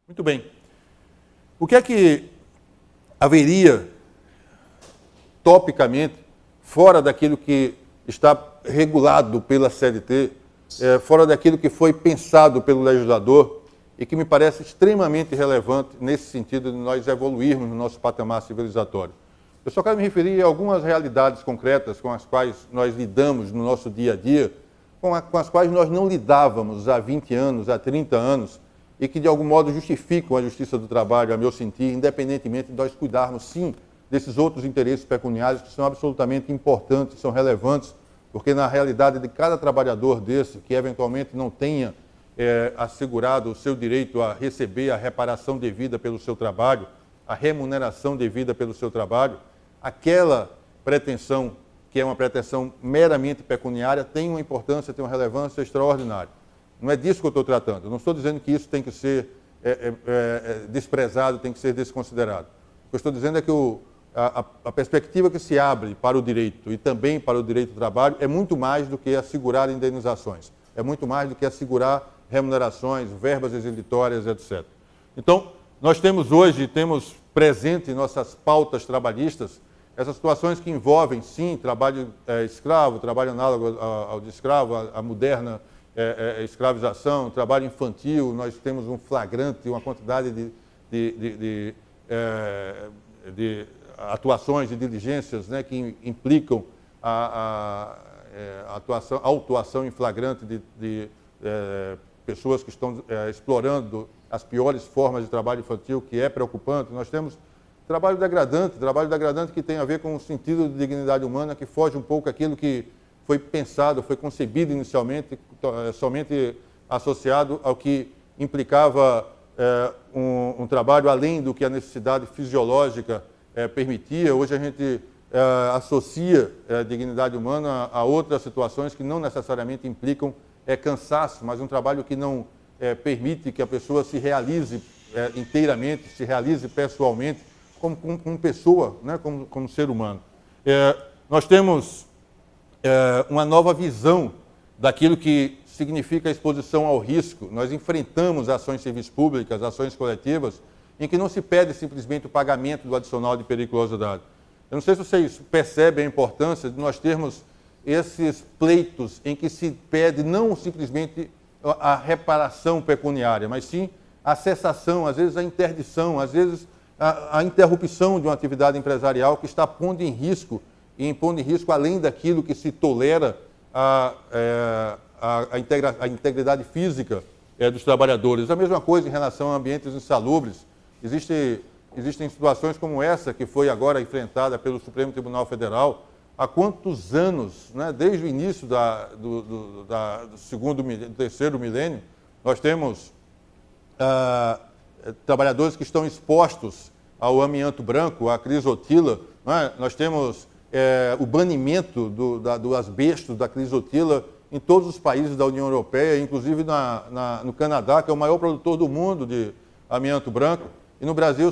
Muito bem. O que é que haveria, topicamente, fora daquilo que está regulado pela CLT, fora daquilo que foi pensado pelo legislador e que me parece extremamente relevante nesse sentido de nós evoluirmos no nosso patamar civilizatório? Eu só quero me referir a algumas realidades concretas com as quais nós lidamos no nosso dia a dia, com as quais nós não lidávamos há 20 anos, há 30 anos, e que de algum modo justificam a justiça do trabalho, a meu sentir, independentemente de nós cuidarmos, sim, desses outros interesses pecuniários que são absolutamente importantes, são relevantes, porque na realidade de cada trabalhador desse, que eventualmente não tenha assegurado o seu direito a receber a reparação devida pelo seu trabalho, a remuneração devida pelo seu trabalho, aquela pretensão, que é uma pretensão meramente pecuniária, tem uma importância, tem uma relevância extraordinária. Não é disso que eu estou tratando. Eu não estou dizendo que isso tem que ser desprezado, tem que ser desconsiderado. O que eu estou dizendo é que a perspectiva que se abre para o direito e também para o direito do trabalho é muito mais do que assegurar indenizações, é muito mais do que assegurar remunerações, verbas exilitórias, etc. Então, nós temos hoje, temos presente em nossas pautas trabalhistas, essas situações que envolvem, sim, trabalho escravo, trabalho análogo ao de escravo, a moderna escravização, trabalho infantil. Nós temos um flagrante, uma quantidade de atuações, de diligências, né, que implicam a autuação em flagrante de pessoas que estão explorando as piores formas de trabalho infantil, que é preocupante. Nós temos trabalho degradante que tem a ver com o sentido de dignidade humana, que foge um pouco daquilo que foi pensado, foi concebido inicialmente, somente associado ao que implicava um trabalho além do que a necessidade fisiológica permitia. Hoje a gente associa a dignidade humana a outras situações que não necessariamente implicam cansaço, mas um trabalho que não permite que a pessoa se realize inteiramente, se realize pessoalmente, como pessoa, né, como ser humano. Nós temos uma nova visão daquilo que significa a exposição ao risco. Nós enfrentamos ações civis públicas, ações coletivas, em que não se pede simplesmente o pagamento do adicional de periculosidade. Eu não sei se vocês percebem a importância de nós termos esses pleitos em que se pede não simplesmente a reparação pecuniária, mas sim a cessação, às vezes a interdição, às vezes a interrupção de uma atividade empresarial que está pondo em risco, e impondo em risco, além daquilo que se tolera, a integridade física dos trabalhadores. A mesma coisa em relação a ambientes insalubres. Existem situações como essa, que foi agora enfrentada pelo Supremo Tribunal Federal. Há quantos anos, né, desde o início do terceiro milênio, nós temos trabalhadores que estão expostos ao amianto branco, à crisotila, né? Nós temos o banimento do asbesto, da crisotila, em todos os países da União Europeia, inclusive no Canadá, que é o maior produtor do mundo de amianto branco. E no Brasil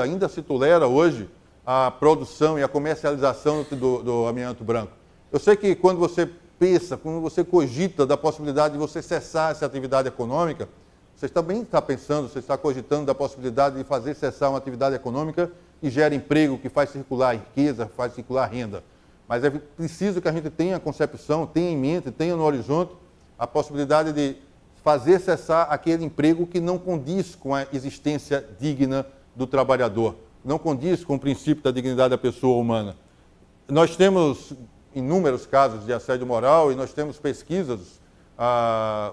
ainda se tolera hoje a produção e a comercialização do amianto branco. Eu sei que quando você pensa, quando você cogita da possibilidade de você cessar essa atividade econômica, você também está pensando, você está cogitando da possibilidade de fazer cessar uma atividade econômica que gera emprego, que faz circular riqueza, faz circular renda. Mas é preciso que a gente tenha a concepção, tenha em mente, tenha no horizonte a possibilidade de fazer cessar aquele emprego que não condiz com a existência digna do trabalhador, não condiz com o princípio da dignidade da pessoa humana. Nós temos inúmeros casos de assédio moral e nós temos pesquisas.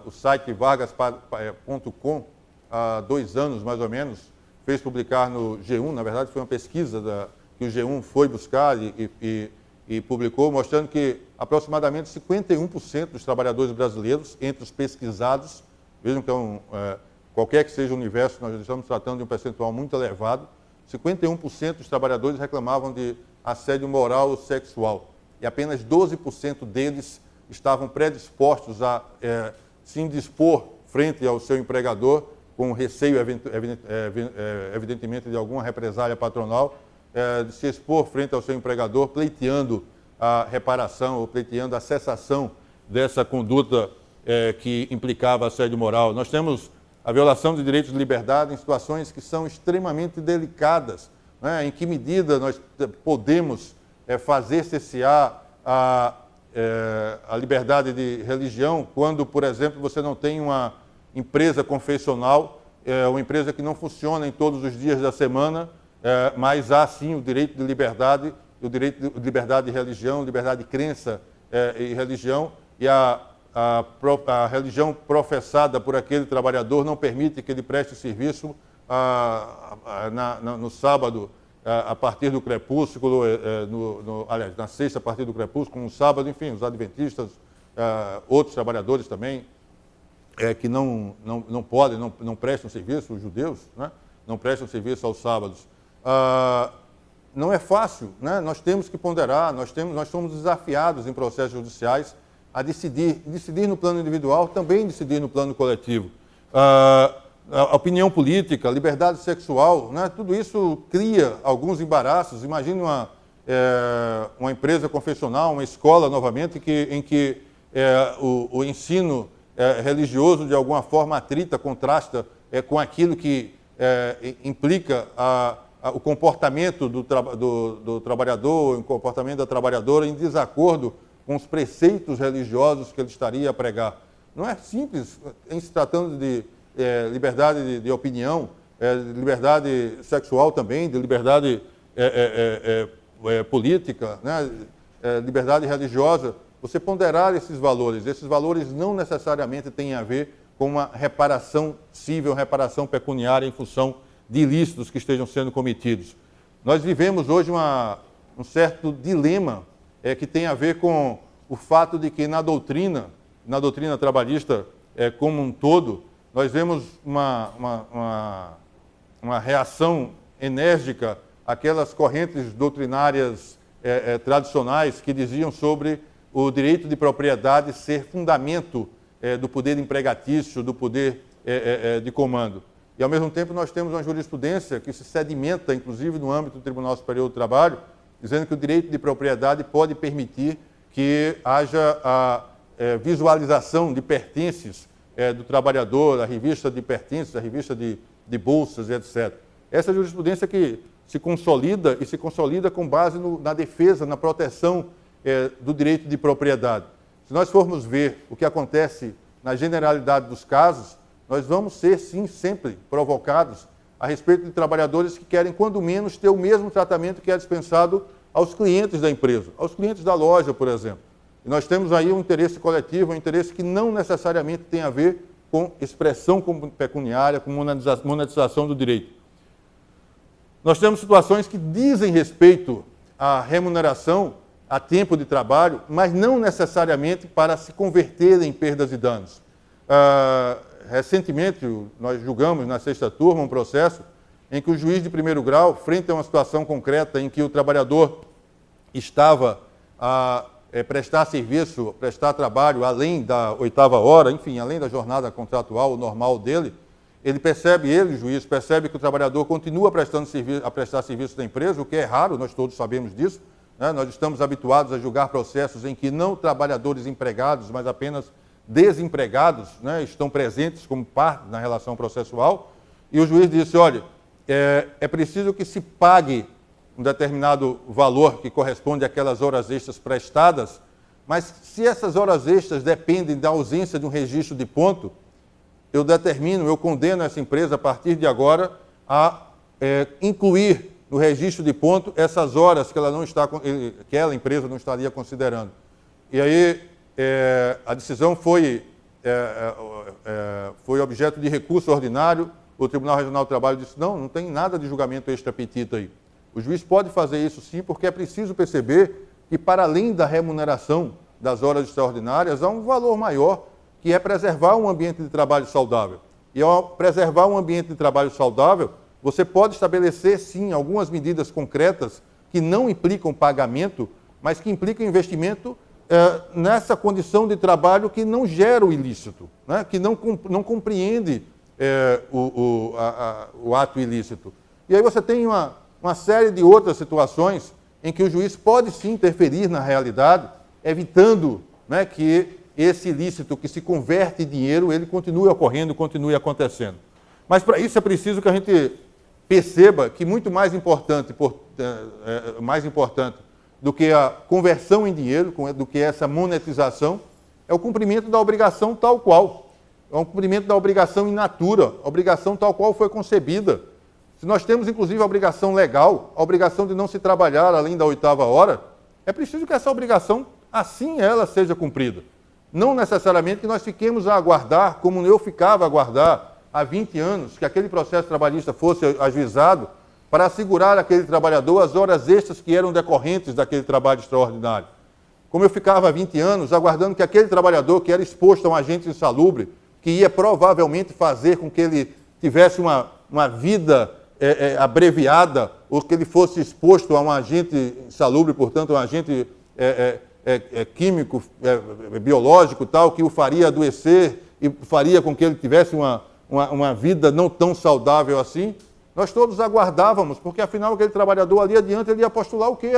O site vargas.com, há 2 anos mais ou menos, fez publicar no G1, na verdade foi uma pesquisa que o G1 foi buscar e publicou, mostrando que aproximadamente 51% dos trabalhadores brasileiros, entre os pesquisados, vejam que qualquer que seja o universo, nós estamos tratando de um percentual muito elevado, 51% dos trabalhadores reclamavam de assédio moral ou sexual, e apenas 12% deles estavam predispostos a se indispor frente ao seu empregador, com receio, evidentemente, de alguma represália patronal, de se expor frente ao seu empregador, pleiteando a reparação ou pleiteando a cessação dessa conduta que implicava assédio moral. Nós temos a violação de direitos de liberdade em situações que são extremamente delicadas, né? Em que medida nós podemos fazer cessar a liberdade de religião quando, por exemplo, você não tem uma empresa confessional, uma empresa que não funciona em todos os dias da semana, mas há sim o direito de liberdade, o direito de liberdade de religião, liberdade de crença e religião, e a religião professada por aquele trabalhador não permite que ele preste serviço no sábado a partir do crepúsculo, aliás, na sexta a partir do crepúsculo, no sábado, enfim, os adventistas, outros trabalhadores também, que não podem, não prestam serviço, os judeus, né? Não prestam serviço aos sábados. Não é fácil, né? Nós temos que ponderar, nós somos desafiados em processos judiciais a decidir no plano individual, também decidir no plano coletivo. A opinião política, a liberdade sexual, né? Tudo isso cria alguns embaraços. Imagine uma empresa confessional, uma escola, novamente, em que o ensino religioso, de alguma forma, atrita, contrasta com aquilo que implica o comportamento do trabalhador, o comportamento da trabalhadora em desacordo com os preceitos religiosos que ele estaria a pregar. Não é simples, em se tratando de liberdade de opinião, de liberdade sexual também, de liberdade política, né? Liberdade religiosa, você ponderar esses valores. Esses valores não necessariamente têm a ver com uma reparação civil, reparação pecuniária em função de ilícitos que estejam sendo cometidos. Nós vivemos hoje um certo dilema que tem a ver com o fato de que na doutrina trabalhista como um todo, nós vemos uma reação enérgica àquelas correntes doutrinárias tradicionais que diziam sobre o direito de propriedade ser fundamento do poder empregatício, do poder de comando. E, ao mesmo tempo, nós temos uma jurisprudência que se sedimenta, inclusive, no âmbito do Tribunal Superior do Trabalho, dizendo que o direito de propriedade pode permitir que haja a visualização de pertences do trabalhador, a revista de pertences, a revista de bolsas, etc. Essa jurisprudência que se consolida e se consolida com base na defesa, na proteção do direito de propriedade. Se nós formos ver o que acontece na generalidade dos casos, nós vamos ser, sim, sempre provocados a respeito de trabalhadores que querem, quando menos, ter o mesmo tratamento que é dispensado aos clientes da empresa, aos clientes da loja, por exemplo. E nós temos aí um interesse coletivo, um interesse que não necessariamente tem a ver com expressão pecuniária, com monetização do direito. Nós temos situações que dizem respeito à remuneração, a tempo de trabalho, mas não necessariamente para se converter em perdas e danos. Recentemente, nós julgamos na sexta turma um processo em que o juiz de primeiro grau, frente a uma situação concreta em que o trabalhador estava a prestar serviço, prestar trabalho além da 8ª hora, enfim, além da jornada contratual normal dele, o juiz, percebe que o trabalhador continua a prestar serviço da empresa, o que é raro, nós todos sabemos disso, né? Nós estamos habituados a julgar processos em que não trabalhadores empregados, mas apenas desempregados, né, estão presentes como parte na relação processual, e o juiz disse, olha, é preciso que se pague um determinado valor que corresponde àquelas horas extras prestadas, mas se essas horas extras dependem da ausência de um registro de ponto, eu condeno essa empresa a partir de agora a incluir no registro de ponto essas horas que aquela empresa não estaria considerando. E aí a decisão foi objeto de recurso ordinário. O Tribunal Regional do Trabalho disse, não tem nada de julgamento extra-petita aí. O juiz pode fazer isso sim, porque é preciso perceber que, para além da remuneração das horas extraordinárias, há um valor maior, que é preservar um ambiente de trabalho saudável. E ao preservar um ambiente de trabalho saudável, você pode estabelecer, sim, algumas medidas concretas que não implicam pagamento, mas que implicam investimento nessa condição de trabalho que não gera o ilícito, né? Que não compreende o ato ilícito. E aí você tem uma série de outras situações em que o juiz pode sim interferir na realidade, evitando, né, que esse ilícito que se converte em dinheiro, ele continue ocorrendo, continue acontecendo. Mas para isso é preciso que a gente perceba que muito mais importante do que a conversão em dinheiro, do que essa monetização, é o cumprimento da obrigação tal qual. É um cumprimento da obrigação in natura, a obrigação tal qual foi concebida. Se nós temos, inclusive, a obrigação legal, a obrigação de não se trabalhar além da 8ª hora, é preciso que essa obrigação, assim ela, seja cumprida. Não necessariamente que nós fiquemos a aguardar, como eu ficava a aguardar há 20 anos, que aquele processo trabalhista fosse ajuizado para assegurar àquele trabalhador as horas extras que eram decorrentes daquele trabalho extraordinário. Como eu ficava há 20 anos aguardando que aquele trabalhador que era exposto a um agente insalubre, que ia provavelmente fazer com que ele tivesse uma vida abreviada, ou que ele fosse exposto a um agente insalubre, portanto, um agente químico, biológico, tal, que o faria adoecer e faria com que ele tivesse uma vida não tão saudável assim, nós todos aguardávamos, porque afinal aquele trabalhador ali adiante ele ia postular o quê?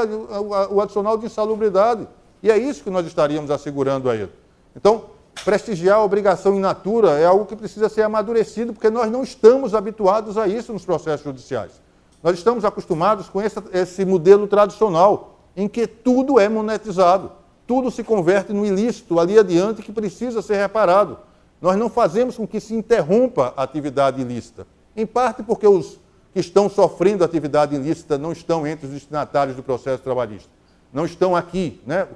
O adicional de insalubridade. E é isso que nós estaríamos assegurando a ele. Então, prestigiar a obrigação in natura é algo que precisa ser amadurecido, porque nós não estamos habituados a isso nos processos judiciais. Nós estamos acostumados com esse modelo tradicional, em que tudo é monetizado, tudo se converte no ilícito ali adiante que precisa ser reparado. Nós não fazemos com que se interrompa a atividade ilícita, em parte porque os que estão sofrendo atividade ilícita não estão entre os destinatários do processo trabalhista. Não estão aqui, né?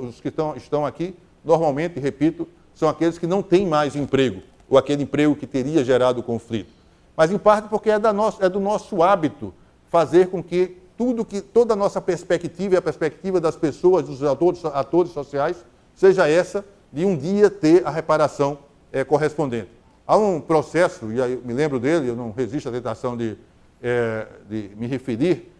Os que estão aqui, normalmente, repito, são aqueles que não têm mais emprego, ou aquele emprego que teria gerado conflito. Mas, em parte, porque é do nosso hábito fazer com que toda a nossa perspectiva e a perspectiva das pessoas, dos atores sociais, seja essa de um dia ter a reparação correspondente. Há um processo, e eu me lembro dele, eu não resisto à tentação de me referir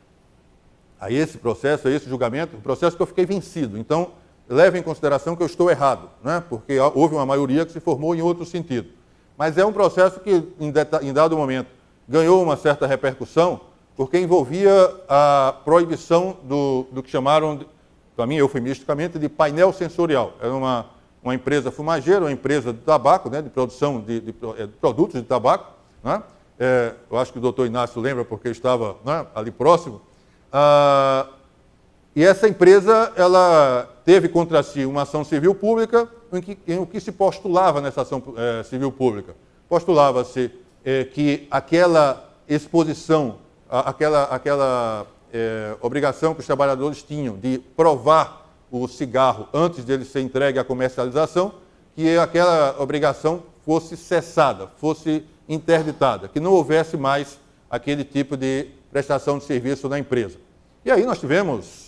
a esse processo, a esse julgamento, um processo que eu fiquei vencido. Então, leve em consideração que eu estou errado, né? Porque houve uma maioria que se formou em outro sentido. Mas é um processo que, em dado momento, ganhou uma certa repercussão, porque envolvia a proibição do que chamaram, para mim, eufemisticamente, de painel sensorial. Era uma empresa fumageira, uma empresa de tabaco, né, de produção de produtos de tabaco. Né? Eu acho que o doutor Inácio lembra, porque eu estava, né, ali próximo. E essa empresa, ela teve contra si uma ação civil pública, em o que se postulava nessa ação civil pública? Postulava-se que aquela exposição, aquela obrigação que os trabalhadores tinham de provar o cigarro antes dele ser entregue à comercialização, que aquela obrigação fosse cessada, fosse interditada, que não houvesse mais aquele tipo de prestação de serviço na empresa. E aí nós tivemos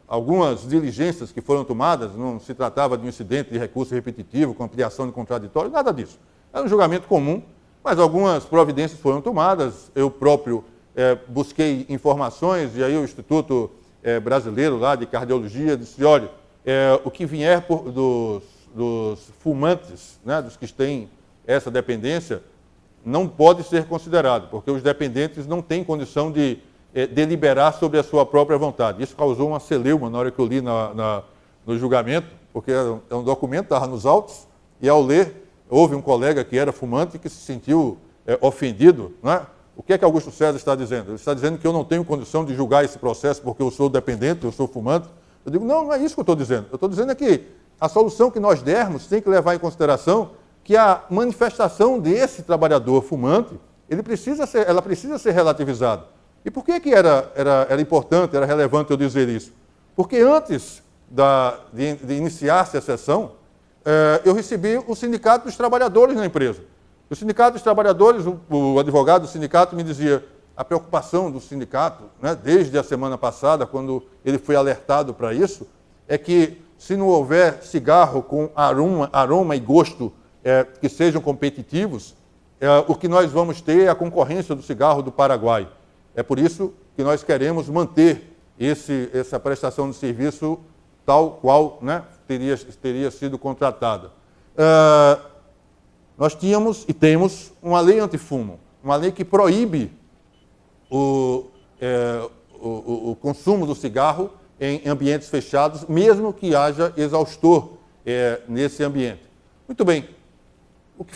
algumas diligências que foram tomadas, não se tratava de um incidente de recurso repetitivo, com ampliação de contraditório, nada disso. Era um julgamento comum, mas algumas providências foram tomadas. Eu próprio busquei informações, e aí o Instituto Brasileiro lá de Cardiologia disse, olha, o que vier dos fumantes, né, dos que têm essa dependência, não pode ser considerado, porque os dependentes não têm condição de deliberar sobre a sua própria vontade. Isso causou uma celeuma na hora que eu li no julgamento, porque é um documento, estava nos autos, e ao ler, houve um colega que era fumante que se sentiu ofendido. Né? O que é que Augusto César está dizendo? Ele está dizendo que eu não tenho condição de julgar esse processo porque eu sou dependente, eu sou fumante. Eu digo, não, não é isso que eu estou dizendo. Eu estou dizendo que a solução que nós dermos tem que levar em consideração que a manifestação desse trabalhador fumante, ela precisa ser relativizada. E por que era importante, era relevante eu dizer isso? Porque antes de iniciar-se a sessão, eu recebi o Sindicato dos Trabalhadores na empresa. O Sindicato dos Trabalhadores, o advogado do sindicato me dizia, a preocupação do sindicato, né, desde a semana passada, quando ele foi alertado para isso, é que se não houver cigarro com aroma e gosto que sejam competitivos, o que nós vamos ter é a concorrência do cigarro do Paraguai. É por isso que nós queremos manter essa prestação de serviço tal qual, né, teria sido contratada. Nós tínhamos e temos uma lei antifumo, uma lei que proíbe o consumo do cigarro em ambientes fechados, mesmo que haja exaustor nesse ambiente. Muito bem. O que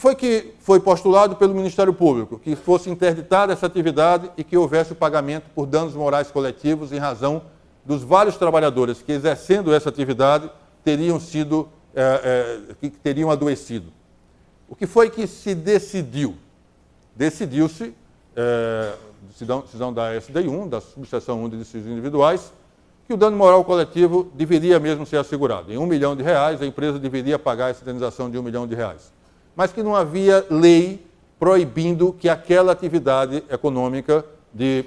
foi postulado pelo Ministério Público? Que fosse interditada essa atividade e que houvesse o pagamento por danos morais coletivos em razão dos vários trabalhadores que, exercendo essa atividade, teriam adoecido. O que foi que se decidiu? Decidiu-se, decisão da SDI1, da subseção 1 de dissídios individuais, que o dano moral coletivo deveria mesmo ser assegurado. Em R$1 milhão, a empresa deveria pagar essa indenização de R$1 milhão. Mas que não havia lei proibindo que aquela atividade econômica de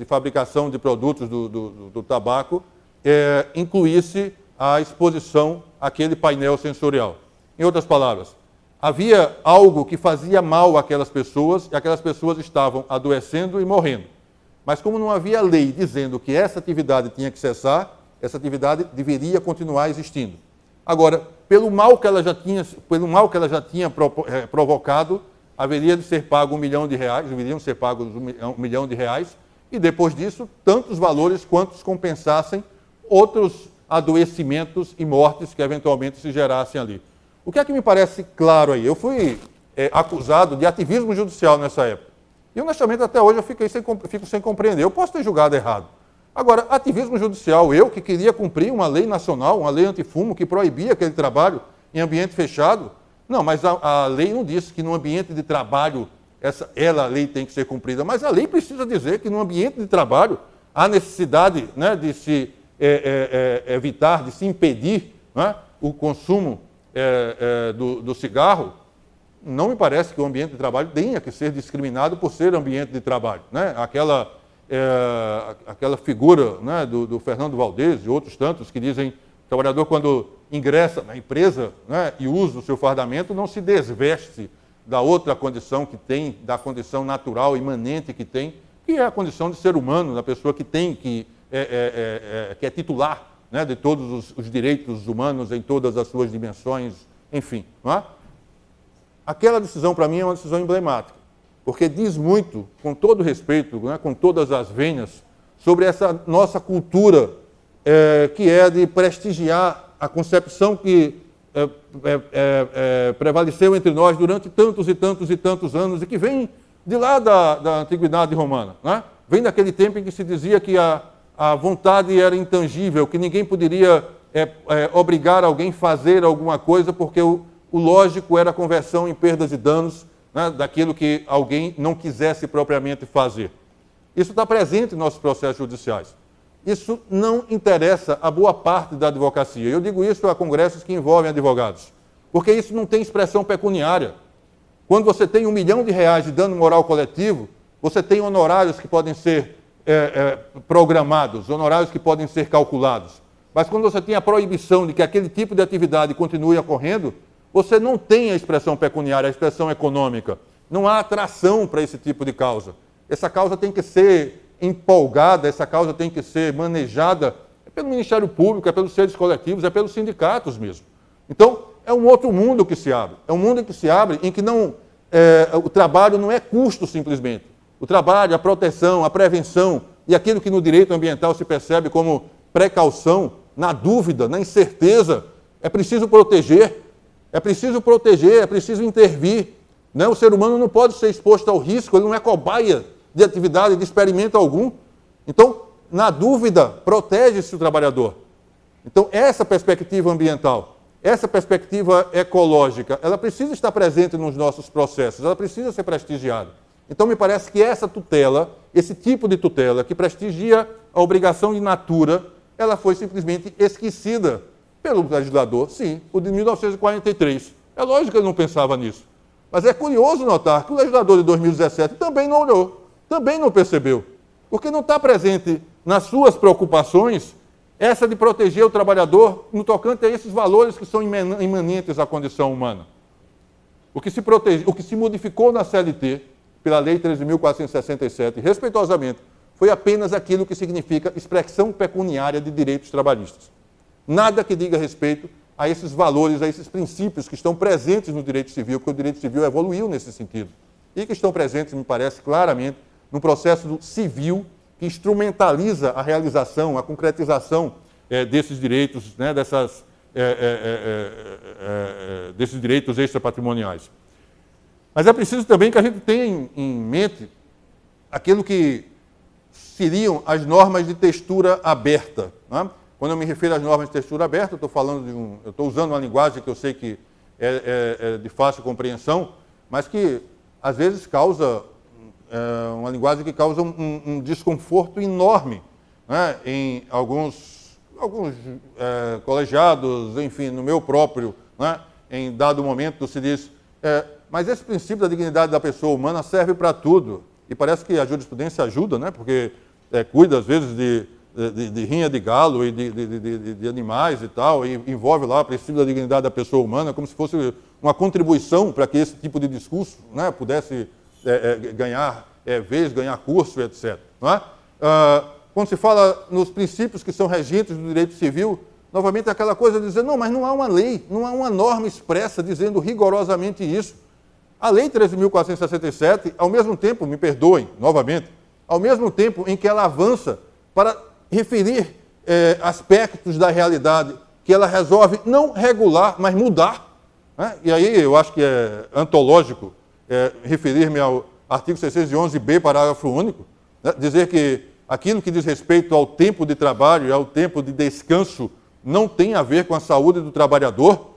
fabricação de produtos do tabaco incluísse a exposição àquele painel sensorial. Em outras palavras, havia algo que fazia mal àquelas pessoas e aquelas pessoas estavam adoecendo e morrendo. Mas como não havia lei dizendo que essa atividade tinha que cessar, essa atividade deveria continuar existindo. Agora, pelo mal que ela já tinha provocado, haveria de ser pago deveriam ser pagos R$1 milhão, e depois disso, tantos valores quantos compensassem outros adoecimentos e mortes que eventualmente se gerassem ali. O que é que me parece claro aí? Eu fui acusado de ativismo judicial nessa época. E, honestamente, até hoje eu fico sem compreender. Eu posso ter julgado errado. Agora, ativismo judicial, eu que queria cumprir uma lei nacional, uma lei antifumo que proibia aquele trabalho em ambiente fechado. Não, mas a lei não disse que no ambiente de trabalho a lei tem que ser cumprida. Mas a lei precisa dizer que no ambiente de trabalho há necessidade, né, de se evitar, de se impedir, né, o consumo do cigarro. Não me parece que o ambiente de trabalho tenha que ser discriminado por ser ambiente de trabalho, né? Aquela figura, né, do Fernando Valdez e outros tantos que dizem que o trabalhador, quando ingressa na empresa, né, e usa o seu fardamento, não se desveste da outra condição que tem, da condição natural, imanente que tem, que é a condição de ser humano, da pessoa que tem, que é titular, né, de todos os direitos humanos em todas as suas dimensões, enfim. Não é? Aquela decisão, para mim, é uma decisão emblemática, porque diz muito, com todo respeito, né, com todas as vênias, sobre essa nossa cultura que é de prestigiar a concepção que prevaleceu entre nós durante tantos e tantos e tantos anos e que vem de lá da Antiguidade Romana. Né? Vem daquele tempo em que se dizia que a vontade era intangível, que ninguém poderia obrigar alguém a fazer alguma coisa, porque o lógico era a conversão em perdas e danos, né, daquilo que alguém não quisesse propriamente fazer. Isso está presente em nossos processos judiciais. Isso não interessa a boa parte da advocacia. Eu digo isso a congressos que envolvem advogados, porque isso não tem expressão pecuniária. Quando você tem R$1 milhão de dano moral coletivo, você tem honorários que podem ser programados, honorários que podem ser calculados. Mas quando você tem a proibição de que aquele tipo de atividade continue ocorrendo, você não tem a expressão pecuniária, a expressão econômica. Não há atração para esse tipo de causa. Essa causa tem que ser empolgada, essa causa tem que ser manejada pelo Ministério Público, pelos seres coletivos, pelos sindicatos mesmo. Então, é um outro mundo que se abre. É um mundo que se abre em que o trabalho não é custo simplesmente. O trabalho, a proteção, a prevenção e aquilo que no direito ambiental se percebe como precaução, na dúvida, na incerteza, é preciso proteger. É preciso intervir. Né? O ser humano não pode ser exposto ao risco, ele não é cobaia de atividade, de experimento algum. Então, na dúvida, protege-se o trabalhador. Então, essa perspectiva ambiental, essa perspectiva ecológica, ela precisa estar presente nos nossos processos, ela precisa ser prestigiada. Então, me parece que essa tutela, esse tipo de tutela que prestigia a obrigação de natura, ela foi simplesmente esquecida pelo legislador, sim, o de 1943. É lógico que ele não pensava nisso. Mas é curioso notar que o legislador de 2017 também não olhou, também não percebeu. Porque não está presente nas suas preocupações essa de proteger o trabalhador no tocante a esses valores que são imanentes à condição humana. O que se modificou na CLT, pela Lei 13.467, respeitosamente, foi apenas aquilo que significa expressão pecuniária de direitos trabalhistas. Nada que diga respeito a esses valores, a esses princípios que estão presentes no direito civil, porque o direito civil evoluiu nesse sentido. E que estão presentes, me parece, claramente, no processo civil que instrumentaliza a realização, a concretização desses direitos, né, desses direitos extrapatrimoniais. Mas é preciso também que a gente tenha em mente aquilo que seriam as normas de textura aberta. Né? Quando eu me refiro às normas de textura aberta, eu estou usando uma linguagem que eu sei que é de fácil compreensão, mas que às vezes causa uma linguagem que causa um desconforto enorme, né? Em alguns colegiados, enfim, no meu próprio, né? Em dado momento se diz, mas esse princípio da dignidade da pessoa humana serve para tudo. E parece que a jurisprudência ajuda, né? Porque cuida, às vezes, de rinha de galo e de animais e tal, e envolve lá o princípio da dignidade da pessoa humana, como se fosse uma contribuição para que esse tipo de discurso, né, pudesse ganhar vez, ganhar curso, etc. Não é? Quando se fala nos princípios que são regentes do direito civil, novamente é aquela coisa de dizer, não, mas não há uma lei, não há uma norma expressa dizendo rigorosamente isso. A Lei 13.467, ao mesmo tempo, me perdoem, novamente, ao mesmo tempo em que ela avança para referir aspectos da realidade que ela resolve não regular, mas mudar. Né? E aí eu acho que é antológico referir-me ao artigo 611b, parágrafo único, né? Dizer que aquilo que diz respeito ao tempo de trabalho e ao tempo de descanso não tem a ver com a saúde do trabalhador.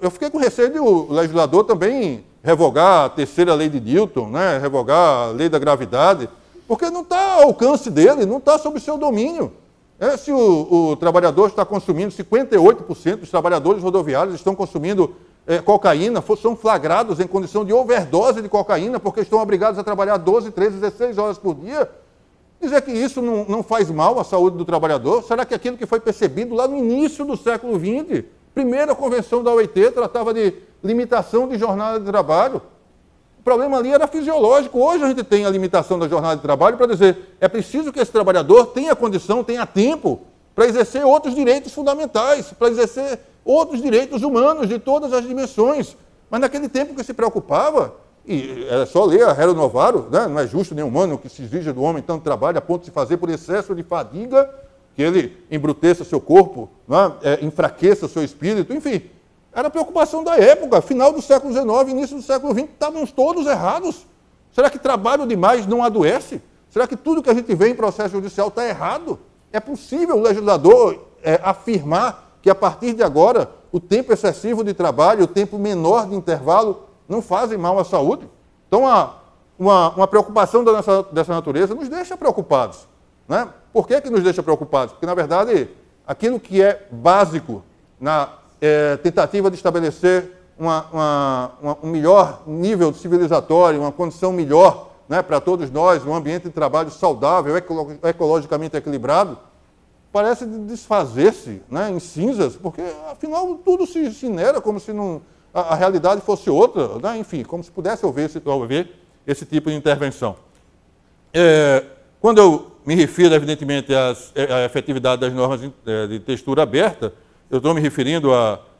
Eu fiquei com receio de o legislador também revogar a terceira lei de Newton, né? Revogar a lei da gravidade, porque não está ao alcance dele, não está sob seu domínio. Se o trabalhador está consumindo, 58% dos trabalhadores rodoviários estão consumindo cocaína, são flagrados em condição de overdose de cocaína, porque estão obrigados a trabalhar 12, 13, 16 horas por dia. Dizer que isso não faz mal à saúde do trabalhador, será que aquilo que foi percebido lá no início do século XX, primeira convenção da OIT, tratava de limitação de jornada de trabalho? O problema ali era fisiológico. Hoje a gente tem a limitação da jornada de trabalho para dizer é preciso que esse trabalhador tenha condição, tenha tempo para exercer outros direitos fundamentais, para exercer outros direitos humanos de todas as dimensões. Mas naquele tempo que se preocupava, e é só ler a Hero Novaro, né? Não é justo nem humano que se exija do homem tanto trabalho a ponto de se fazer por excesso de fadiga, que ele embruteça seu corpo, né? Enfraqueça seu espírito, enfim. Era a preocupação da época, final do século XIX, início do século XX, estávamos todos errados. Será que trabalho demais não adoece? Será que tudo que a gente vê em processo judicial está errado? É possível o legislador afirmar que a partir de agora o tempo excessivo de trabalho, o tempo menor de intervalo não fazem mal à saúde? Então, uma preocupação dessa natureza nos deixa preocupados. Né? Por que nos deixa preocupados? Porque, na verdade, aquilo que é básico na tentativa de estabelecer um melhor nível civilizatório, uma condição melhor, né, para todos nós, um ambiente de trabalho saudável, ecologicamente equilibrado, parece desfazer-se, né, em cinzas, porque, afinal, tudo se incinera como se a realidade fosse outra, né? Enfim, como se pudesse haver esse tipo de intervenção. Quando eu me refiro, evidentemente, à efetividade das normas de textura aberta, eu estou me referindo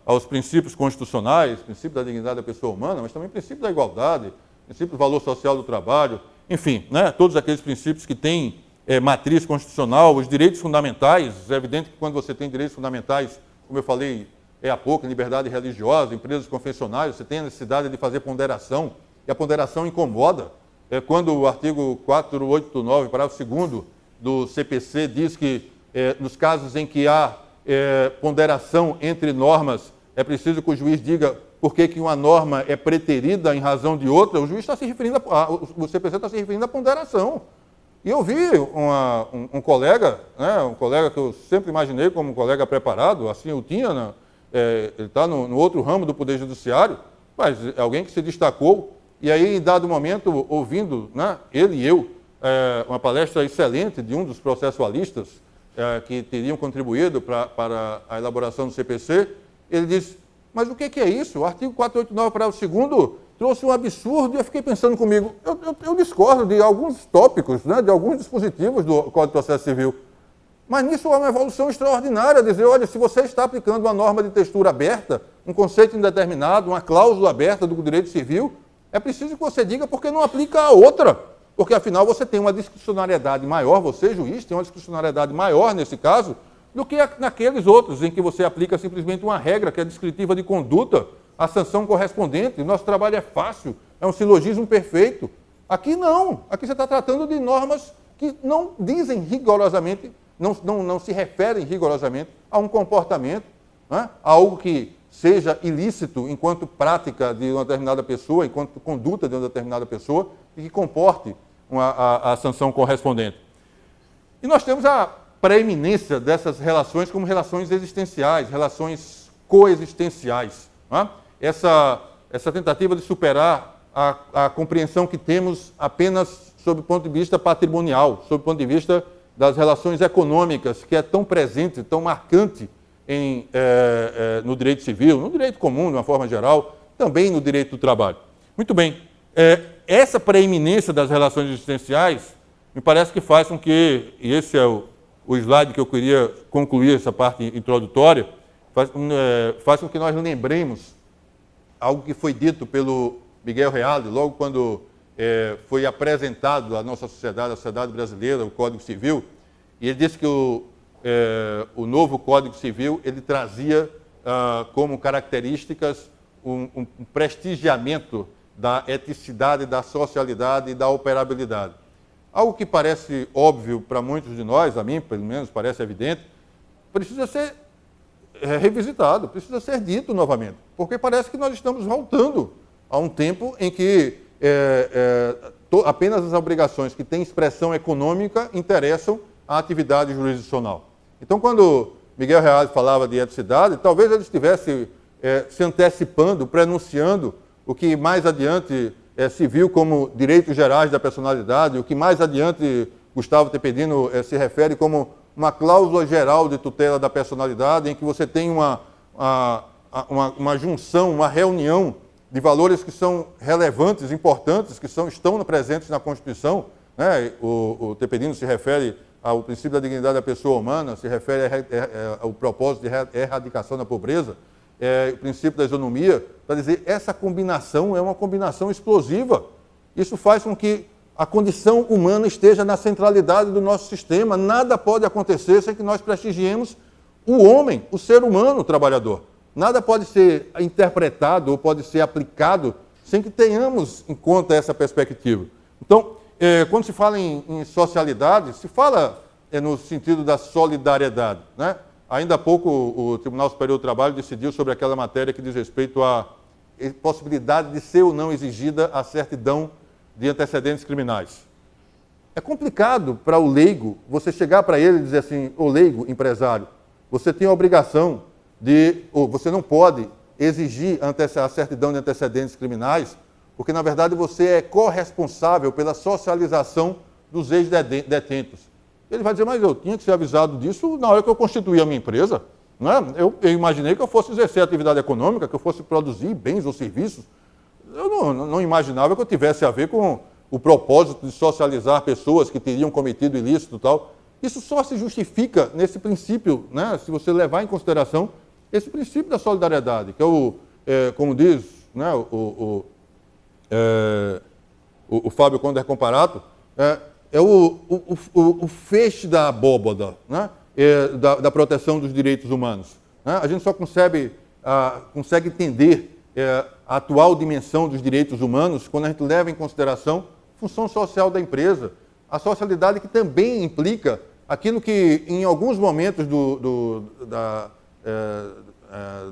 aos princípios constitucionais, princípio da dignidade da pessoa humana, mas também princípio da igualdade, princípio do valor social do trabalho, enfim, né, todos aqueles princípios que têm matriz constitucional, os direitos fundamentais. É evidente que quando você tem direitos fundamentais, como eu falei há pouco, liberdade religiosa, empresas confessionais, você tem a necessidade de fazer ponderação, e a ponderação incomoda. Quando o artigo 489, parágrafo 2º do CPC diz que nos casos em que há ponderação entre normas, é preciso que o juiz diga por que uma norma é preterida em razão de outra, o juiz está se referindo, o CPC está se referindo à ponderação. E eu vi um colega, né, um colega que eu sempre imaginei como um colega preparado, assim eu tinha, ele está no outro ramo do Poder Judiciário, mas é alguém que se destacou, e aí, em dado momento, ouvindo, né, ele e eu, uma palestra excelente de um dos processualistas que teriam contribuído para a elaboração do CPC, ele disse, mas o que é isso? O artigo 489, parágrafo 2º, trouxe um absurdo, e eu fiquei pensando comigo, eu discordo de alguns tópicos, né, de alguns dispositivos do Código de Processo Civil, mas nisso há uma evolução extraordinária, dizer, olha, se você está aplicando uma norma de textura aberta, um conceito indeterminado, uma cláusula aberta do direito civil, é preciso que você diga porque não aplica a outra, porque afinal você tem uma discricionariedade maior, você, juiz, tem uma discricionariedade maior nesse caso, do que naqueles outros em que você aplica simplesmente uma regra que é descritiva de conduta, a sanção correspondente. O nosso trabalho é fácil, é um silogismo perfeito. Aqui não. Aqui você está tratando de normas que não dizem rigorosamente, não se referem rigorosamente a um comportamento, né? A algo que seja ilícito enquanto prática de uma determinada pessoa, enquanto conduta de uma determinada pessoa, e que comporte a sanção correspondente. E nós temos a preeminência dessas relações como relações existenciais, relações coexistenciais. Né? Essa tentativa de superar a compreensão que temos apenas sob o ponto de vista patrimonial, sob o ponto de vista das relações econômicas, que é tão presente, tão marcante no direito civil, no direito comum, de uma forma geral, também no direito do trabalho. Muito bem, essa preeminência das relações existenciais me parece que faz com que, e esse é o slide que eu queria concluir essa parte introdutória, faz com que nós lembremos algo que foi dito pelo Miguel Reale, logo quando foi apresentado à nossa sociedade, à sociedade brasileira, o Código Civil, e ele disse que o novo Código Civil ele trazia como características um prestigiamento da eticidade, da socialidade e da operabilidade. Algo que parece óbvio para muitos de nós, a mim pelo menos parece evidente, precisa ser revisitado, precisa ser dito novamente, porque parece que nós estamos voltando a um tempo em que apenas as obrigações que têm expressão econômica interessam à atividade jurisdicional. Então, quando Miguel Reale falava de eticidade, talvez ele estivesse se antecipando, prenunciando o que mais adiante se viu como direitos gerais da personalidade, o que mais adiante Gustavo Tepedino se refere como uma cláusula geral de tutela da personalidade, em que você tem uma junção, uma reunião de valores que são relevantes, importantes, que estão presentes na Constituição. Né? O Tepedino se refere ao princípio da dignidade da pessoa humana, se refere ao propósito de erradicação da pobreza, o princípio da isonomia, para dizer essa combinação é uma combinação explosiva. Isso faz com que a condição humana esteja na centralidade do nosso sistema. Nada pode acontecer sem que nós prestigiemos o homem, o ser humano, o trabalhador. Nada pode ser interpretado ou pode ser aplicado sem que tenhamos em conta essa perspectiva. Então, quando se fala em socialidade, se fala no sentido da solidariedade, né? Ainda há pouco o Tribunal Superior do Trabalho decidiu sobre aquela matéria que diz respeito à possibilidade de ser ou não exigida a certidão de antecedentes criminais. É complicado para o leigo você chegar para ele e dizer assim, ô leigo, empresário, você tem a obrigação ou você não pode exigir a certidão de antecedentes criminais, porque, na verdade, você é corresponsável pela socialização dos ex-detentos. Ele vai dizer, mas eu tinha que ser avisado disso na hora que eu constituí a minha empresa. Não é? Eu imaginei que eu fosse exercer atividade econômica, que eu fosse produzir bens ou serviços. Eu não imaginava que eu tivesse a ver com o propósito de socializar pessoas que teriam cometido ilícito e tal. Isso só se justifica nesse princípio, né? Se você levar em consideração esse princípio da solidariedade, que é como diz, né, o Fábio Conder Comparato, o feixe da abóbada, né, da proteção dos direitos humanos. Né? A gente só consegue entender a atual dimensão dos direitos humanos quando a gente leva em consideração a função social da empresa, a socialidade que também implica aquilo que, em alguns momentos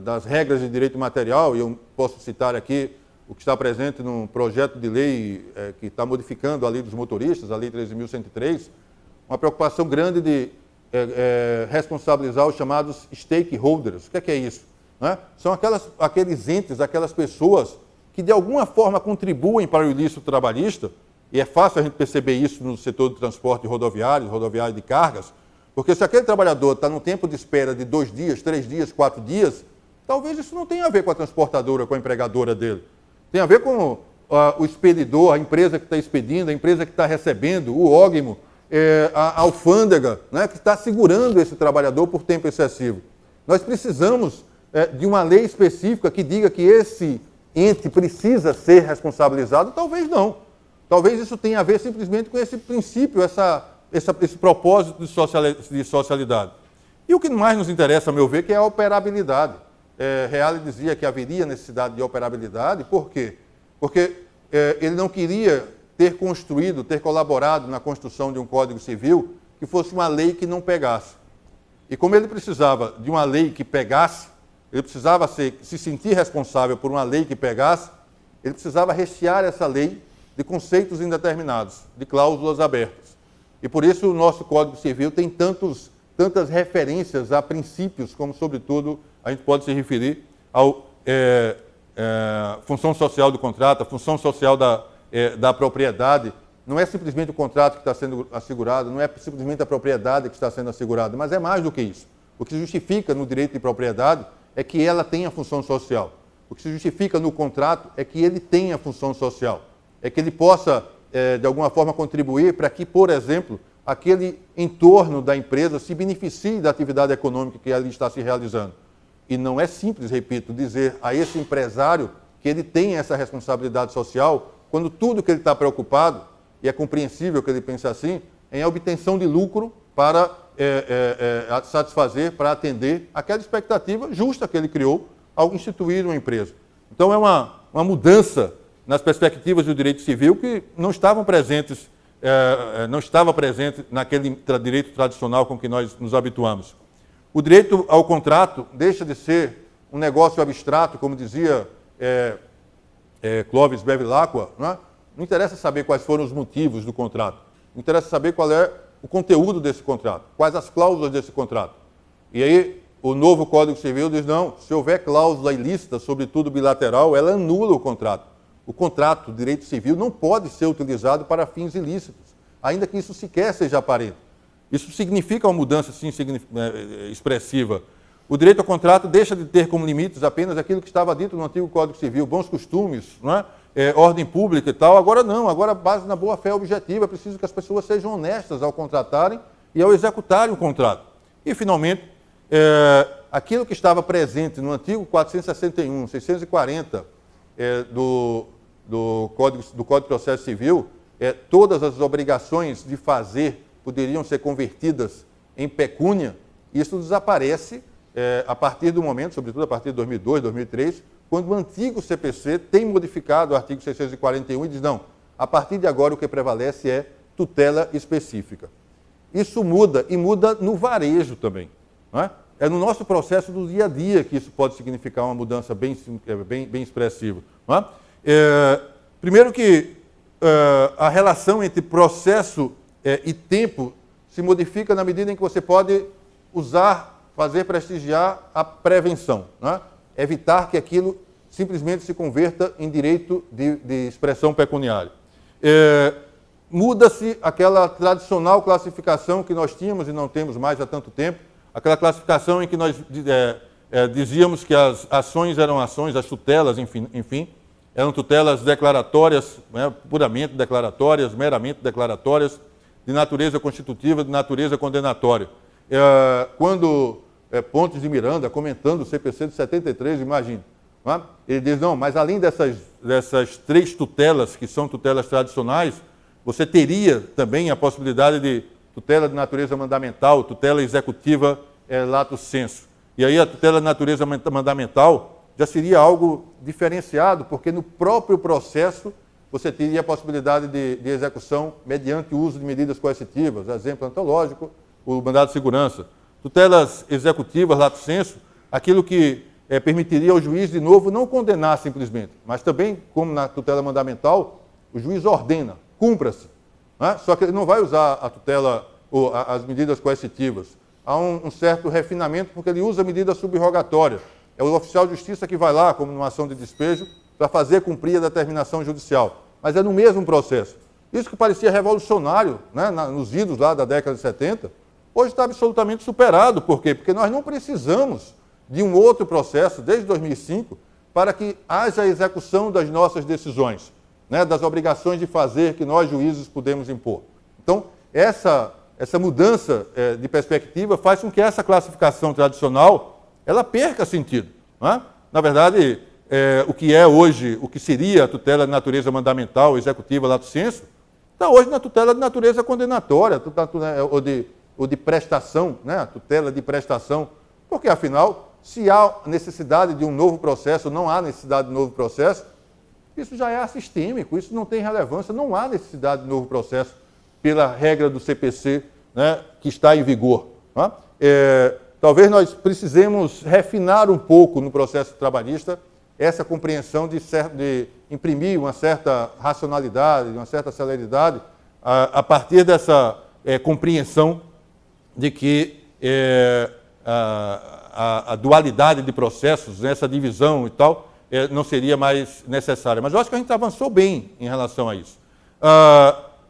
das regras de direito material, e eu posso citar aqui o que está presente num projeto de lei que está modificando a lei dos motoristas, a lei 13.103, uma preocupação grande de responsabilizar os chamados stakeholders. O que é isso? Né? São aqueles entes, aquelas pessoas que de alguma forma contribuem para o ilícito trabalhista, e é fácil a gente perceber isso no setor do transporte rodoviário de cargas, porque se aquele trabalhador está no tempo de espera de 2 dias, 3 dias, 4 dias, talvez isso não tenha a ver com a transportadora, com a empregadora dele. Tem a ver com o expedidor, a empresa que está expedindo, a empresa que está recebendo, o ógimo, a alfândega, né, que está segurando esse trabalhador por tempo excessivo. Nós precisamos de uma lei específica que diga que esse ente precisa ser responsabilizado? Talvez não. Talvez isso tenha a ver simplesmente com esse princípio, esse propósito de socialidade. E o que mais nos interessa, a meu ver, que é a operabilidade. Reale dizia que haveria necessidade de operabilidade, por quê? Porque ele não queria ter construído, ter colaborado na construção de um Código Civil que fosse uma lei que não pegasse. E como ele precisava de uma lei que pegasse, ele precisava se sentir responsável por uma lei que pegasse, ele precisava rechear essa lei de conceitos indeterminados, de cláusulas abertas. E por isso o nosso Código Civil tem tantas referências a princípios, como, sobretudo, a gente pode se referir ao função social do contrato, a função social da propriedade. Não é simplesmente o contrato que está sendo assegurado, não é simplesmente a propriedade que está sendo assegurada, mas é mais do que isso. O que se justifica no direito de propriedade é que ela tenha função social. O que se justifica no contrato é que ele tenha função social. É que ele possa, de alguma forma, contribuir para que, por exemplo, aquele entorno da empresa se beneficie da atividade econômica que ali está se realizando. E não é simples, repito, dizer a esse empresário que ele tem essa responsabilidade social, quando tudo que ele está preocupado, e é compreensível que ele pense assim, em obtenção de lucro para satisfazer, para atender aquela expectativa justa que ele criou ao instituir uma empresa. Então é uma mudança nas perspectivas do direito civil que não estavam presentes, não estava presente naquele direito tradicional com que nós nos habituamos. O direito ao contrato deixa de ser um negócio abstrato, como dizia Clovis Bevilacqua, não é? Não interessa saber quais foram os motivos do contrato, interessa saber qual é o conteúdo desse contrato, quais as cláusulas desse contrato. E aí o novo Código Civil diz, não, se houver cláusula ilícita, sobretudo bilateral, ela anula o contrato. O contrato, o direito civil, não pode ser utilizado para fins ilícitos, ainda que isso sequer seja aparente. Isso significa uma mudança, sim, expressiva. O direito ao contrato deixa de ter como limites apenas aquilo que estava dito no antigo Código Civil, bons costumes, não é? Ordem pública e tal. Agora não, agora base na boa-fé objetiva. É preciso que as pessoas sejam honestas ao contratarem e ao executarem o contrato. E, finalmente, aquilo que estava presente no antigo 461, 640 do Código de Processo Civil, todas as obrigações de fazer poderiam ser convertidas em pecúnia. Isso desaparece a partir do momento, sobretudo a partir de 2002, 2003, quando o antigo CPC tem modificado o artigo 641 e diz, não, a partir de agora o que prevalece é tutela específica. Isso muda, e muda no varejo também. Não é? É no nosso processo do dia a dia que isso pode significar uma mudança bem expressiva. Não é? Primeiro que a relação entre processo e tempo se modifica na medida em que você pode fazer prestigiar a prevenção, não é? Evitar que aquilo simplesmente se converta em direito de expressão pecuniária. Muda-se aquela tradicional classificação que nós tínhamos e não temos mais há tanto tempo, aquela classificação em que nós dizíamos que as ações eram ações, as tutelas, enfim, eram tutelas declaratórias, né, puramente declaratórias, meramente declaratórias, de natureza constitutiva, de natureza condenatória. Quando Pontes de Miranda, comentando o CPC de 73, imagine, não é? Ele diz, não, mas além dessas três tutelas, que são tutelas tradicionais, você teria também a possibilidade de tutela de natureza mandamental, tutela executiva lato sensu. E aí a tutela de natureza mandamental já seria algo diferenciado, porque no próprio processo você teria a possibilidade de execução mediante o uso de medidas coercitivas, exemplo antológico, o mandado de segurança. Tutelas executivas, lato sensu, aquilo que permitiria ao juiz, de novo, não condenar simplesmente, mas também, como na tutela mandamental, o juiz ordena, cumpra-se. Né? Só que ele não vai usar a tutela ou as medidas coercitivas. Há um certo refinamento, porque ele usa a medida subrogatória. É o oficial de justiça que vai lá, como numa ação de despejo, para fazer cumprir a determinação judicial. Mas é no mesmo processo. Isso que parecia revolucionário, né, nos idos lá da década de 70, hoje está absolutamente superado. Por quê? Porque nós não precisamos de um outro processo, desde 2005, para que haja a execução das nossas decisões, né, das obrigações de fazer que nós, juízes, podemos impor. Então, essa mudança de perspectiva faz com que essa classificação tradicional ela perca sentido. Não é? Na verdade, o que é hoje, o que seria a tutela de natureza mandamental, executiva, lato sensu, está hoje na tutela de natureza condenatória, ou de ou de prestação, né? A tutela de prestação, porque, afinal, se há necessidade de um novo processo, não há necessidade de um novo processo, isso já é assistêmico, isso não tem relevância, não há necessidade de novo processo pela regra do CPC, né, que está em vigor. Né? Talvez nós precisemos refinar um pouco no processo trabalhista essa compreensão de imprimir uma certa racionalidade, uma certa celeridade, a partir dessa compreensão de que a dualidade de processos, essa divisão e tal, não seria mais necessária. Mas eu acho que a gente avançou bem em relação a isso.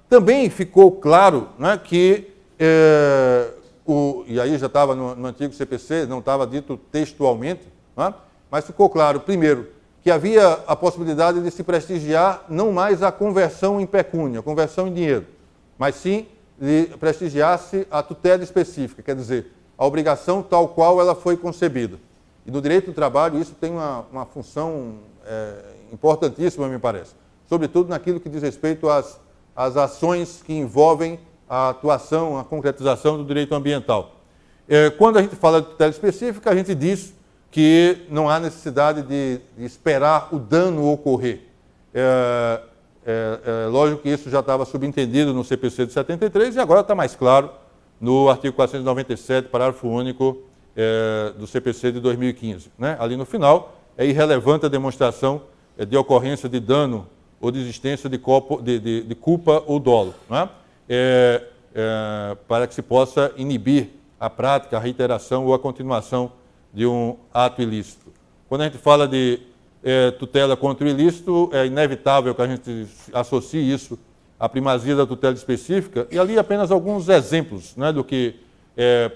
Também ficou claro, né, que, e aí já estava no antigo CPC, não estava dito textualmente, né, mas ficou claro, primeiro, que havia a possibilidade de se prestigiar não mais a conversão em pecúnia, a conversão em dinheiro, mas sim de prestigiar-se a tutela específica, quer dizer, a obrigação tal qual ela foi concebida. E no direito do trabalho isso tem uma função importantíssima, me parece, sobretudo naquilo que diz respeito às ações que envolvem a atuação, a concretização do direito ambiental. Quando a gente fala de tutela específica, a gente diz que não há necessidade de esperar o dano ocorrer. Lógico que isso já estava subentendido no CPC de 73 e agora está mais claro no artigo 497, parágrafo único do CPC de 2015. Né? Ali no final, é irrelevante a demonstração de ocorrência de dano ou de existência de culpa ou dolo, né? Para que se possa inibir a prática, a reiteração ou a continuação de um ato ilícito. Quando a gente fala de tutela contra o ilícito, é inevitável que a gente associe isso à primazia da tutela específica, e ali apenas alguns exemplos, né, do que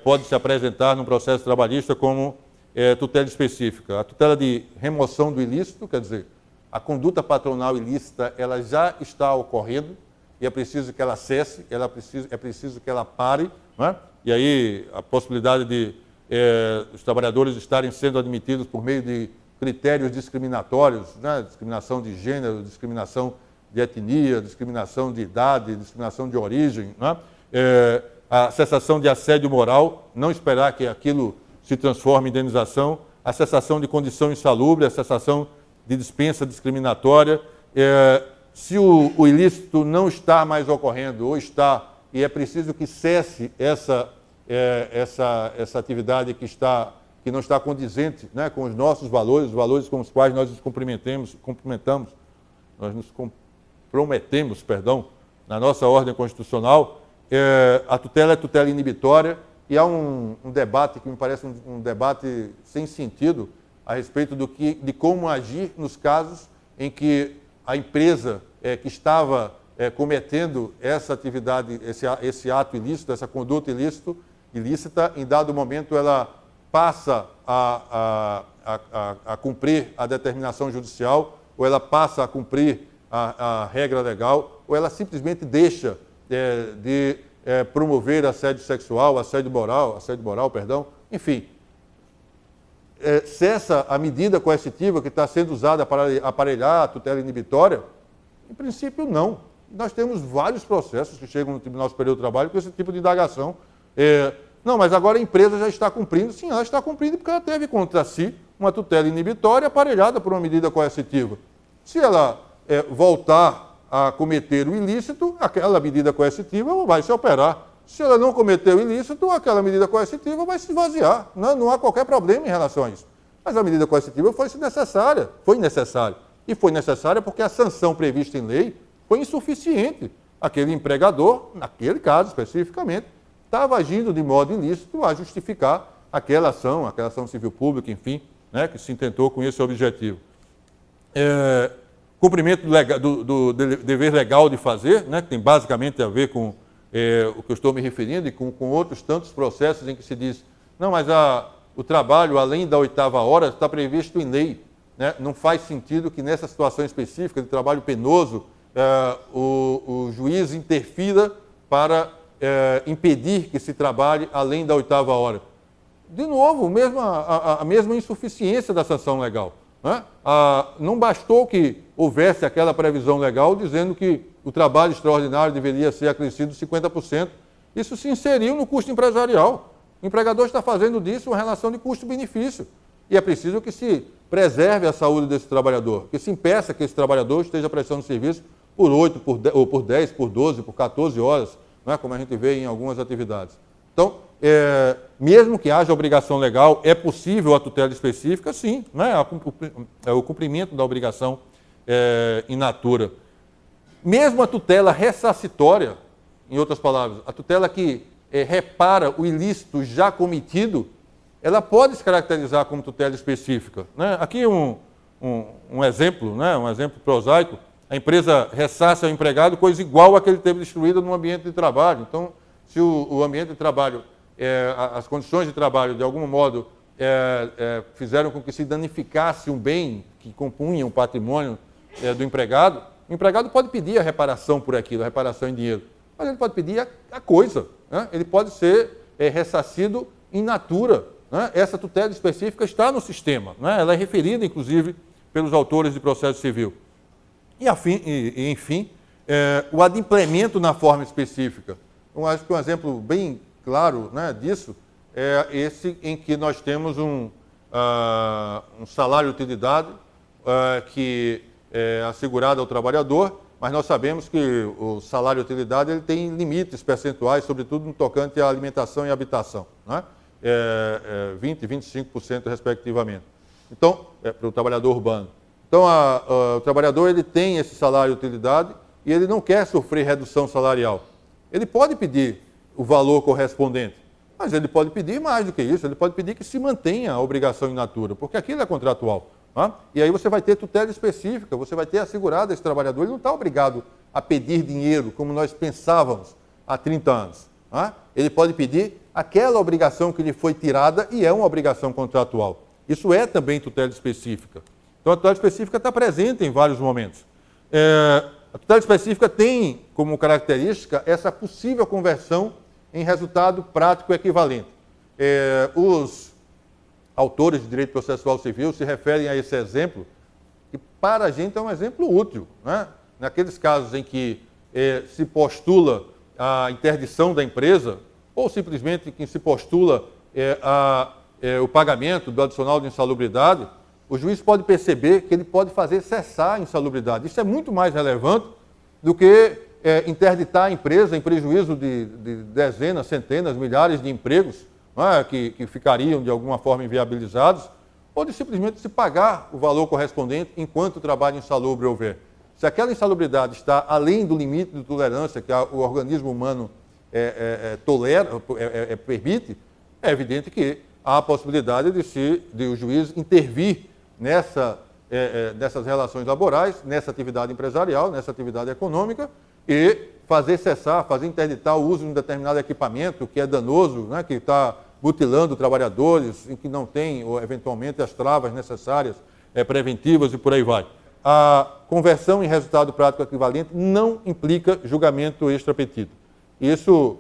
pode se apresentar num processo trabalhista como tutela específica. A tutela de remoção do ilícito, quer dizer, a conduta patronal ilícita ela já está ocorrendo e é preciso que ela cesse, é preciso que ela pare, né? E aí a possibilidade de os trabalhadores estarem sendo admitidos por meio de critérios discriminatórios, né? Discriminação de gênero, discriminação de etnia, discriminação de idade, discriminação de origem, né? A cessação de assédio moral, não esperar que aquilo se transforme em indenização, a cessação de condição insalubre, a cessação de dispensa discriminatória. Se o ilícito não está mais ocorrendo, ou está, e é preciso que cesse essa atividade que não está condizente, né, com os nossos valores, os valores com os quais nós nos nós nos comprometemos, na nossa ordem constitucional. A tutela é tutela inibitória, e há um debate que me parece um debate sem sentido a respeito de como agir nos casos em que a empresa que estava cometendo essa atividade, esse ato ilícito, essa conduta ilícita, em dado momento ela passa a cumprir a determinação judicial, ou ela passa a cumprir a regra legal, ou ela simplesmente deixa de promover assédio sexual, assédio moral, enfim. Cessa a medida coercitiva que está sendo usada para aparelhar a tutela inibitória? Em princípio, não. Nós temos vários processos que chegam no Tribunal Superior do Trabalho com esse tipo de indagação. Não, mas agora a empresa já está cumprindo. Sim, ela está cumprindo porque ela teve contra si uma tutela inibitória aparelhada por uma medida coercitiva. Se ela voltar a cometer o ilícito, aquela medida coercitiva vai se operar. Se ela não cometeu o ilícito, aquela medida coercitiva vai se esvaziar. Não há qualquer problema em relação a isso. Mas a medida coercitiva foi necessária. E foi necessária porque a sanção prevista em lei foi insuficiente. Aquele empregador, naquele caso especificamente, estava agindo de modo ilícito a justificar aquela ação civil pública, enfim, né, que se intentou com esse objetivo. Cumprimento do dever legal de fazer, né, que tem basicamente a ver com o que eu estou me referindo, e com outros tantos processos em que se diz, não, mas o trabalho, além da 8ª hora, está previsto em lei. Né? Não faz sentido que nessa situação específica de trabalho penoso, o juiz interfira para impedir que se trabalhe além da 8ª hora. De novo, a mesma insuficiência da sanção legal. Né? Não bastou que houvesse aquela previsão legal dizendo que o trabalho extraordinário deveria ser acrescido 50%, Isso se inseriu no custo empresarial. O empregador está fazendo disso uma relação de custo-benefício. E é preciso que se preserve a saúde desse trabalhador, que se impeça que esse trabalhador esteja prestando serviço por 8, por 10, por 12, por 14 horas, não é? Como a gente vê em algumas atividades. Então, mesmo que haja obrigação legal, é possível a tutela específica, sim, né? O cumprimento da obrigação in natura. Mesmo a tutela ressarcitória, em outras palavras, a tutela que repara o ilícito já cometido, ela pode se caracterizar como tutela específica, né? Aqui um exemplo, né? Um exemplo prosaico: a empresa ressarce ao empregado coisa igual a que ele teve destruída no ambiente de trabalho. Então, se o ambiente de trabalho, as condições de trabalho, de algum modo, fizeram com que se danificasse um bem que compunha o patrimônio do empregado, o empregado pode pedir a reparação por aquilo, a reparação em dinheiro, mas ele pode pedir a coisa, né? Ele pode ser ressarcido in natura, né? Essa tutela específica está no sistema, né? Ela é referida, inclusive, pelos autores de processo civil. E enfim, o adimplemento na forma específica. Eu acho que um exemplo bem claro, né, disso é esse em que nós temos um salário-utilidade que é assegurado ao trabalhador, mas nós sabemos que o salário-utilidade ele tem limites percentuais, sobretudo no tocante à alimentação e habitação, né? 20% e 25% respectivamente. Então, para o trabalhador urbano. Então, o trabalhador ele tem esse salário-utilidade e ele não quer sofrer redução salarial. Ele pode pedir o valor correspondente, mas ele pode pedir mais do que isso, ele pode pedir que se mantenha a obrigação in natura, porque aquilo é contratual. Tá? E aí você vai ter tutela específica, você vai ter assegurado esse trabalhador, ele não está obrigado a pedir dinheiro como nós pensávamos há 30 anos. Tá? Ele pode pedir aquela obrigação que lhe foi tirada e é uma obrigação contratual. Isso é também tutela específica. Então a tutela específica está presente em vários momentos. A tutela específica tem como característica essa possível conversão em resultado prático equivalente. Os autores de direito processual civil se referem a esse exemplo, que para a gente é um exemplo útil, né? Naqueles casos em que se postula a interdição da empresa, ou simplesmente que se postula o pagamento do adicional de insalubridade, o juiz pode perceber que ele pode fazer cessar a insalubridade. Isso é muito mais relevante do que interditar a empresa em prejuízo de dezenas, centenas, milhares de empregos, né, que ficariam de alguma forma inviabilizados, ou de simplesmente se pagar o valor correspondente enquanto o trabalho insalubre houver. Se aquela insalubridade está além do limite de tolerância que o organismo humano permite, é evidente que há a possibilidade de o juiz intervir nessas relações laborais, nessa atividade empresarial, nessa atividade econômica, e fazer cessar, fazer interditar o uso de um determinado equipamento que é danoso, né, que está mutilando trabalhadores, em que não tem, ou eventualmente, as travas necessárias, preventivas e por aí vai. A conversão em resultado prático equivalente não implica julgamento extrapetito. Isso,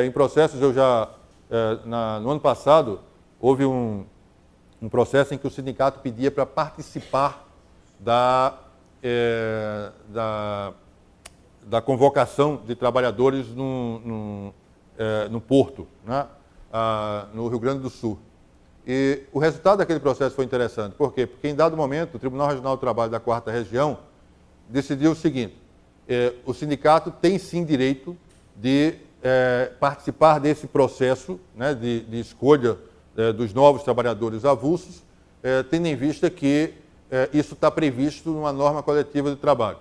em processos, no ano passado, houve um processo em que o sindicato pedia para participar da convocação de trabalhadores no Porto, né? No Rio Grande do Sul. E o resultado daquele processo foi interessante. Por quê? Porque, em dado momento, o Tribunal Regional do Trabalho da 4ª Região decidiu o seguinte: o sindicato tem sim direito de participar desse processo, né, de escolha dos novos trabalhadores avulsos, tendo em vista que isso está previsto numa norma coletiva de trabalho.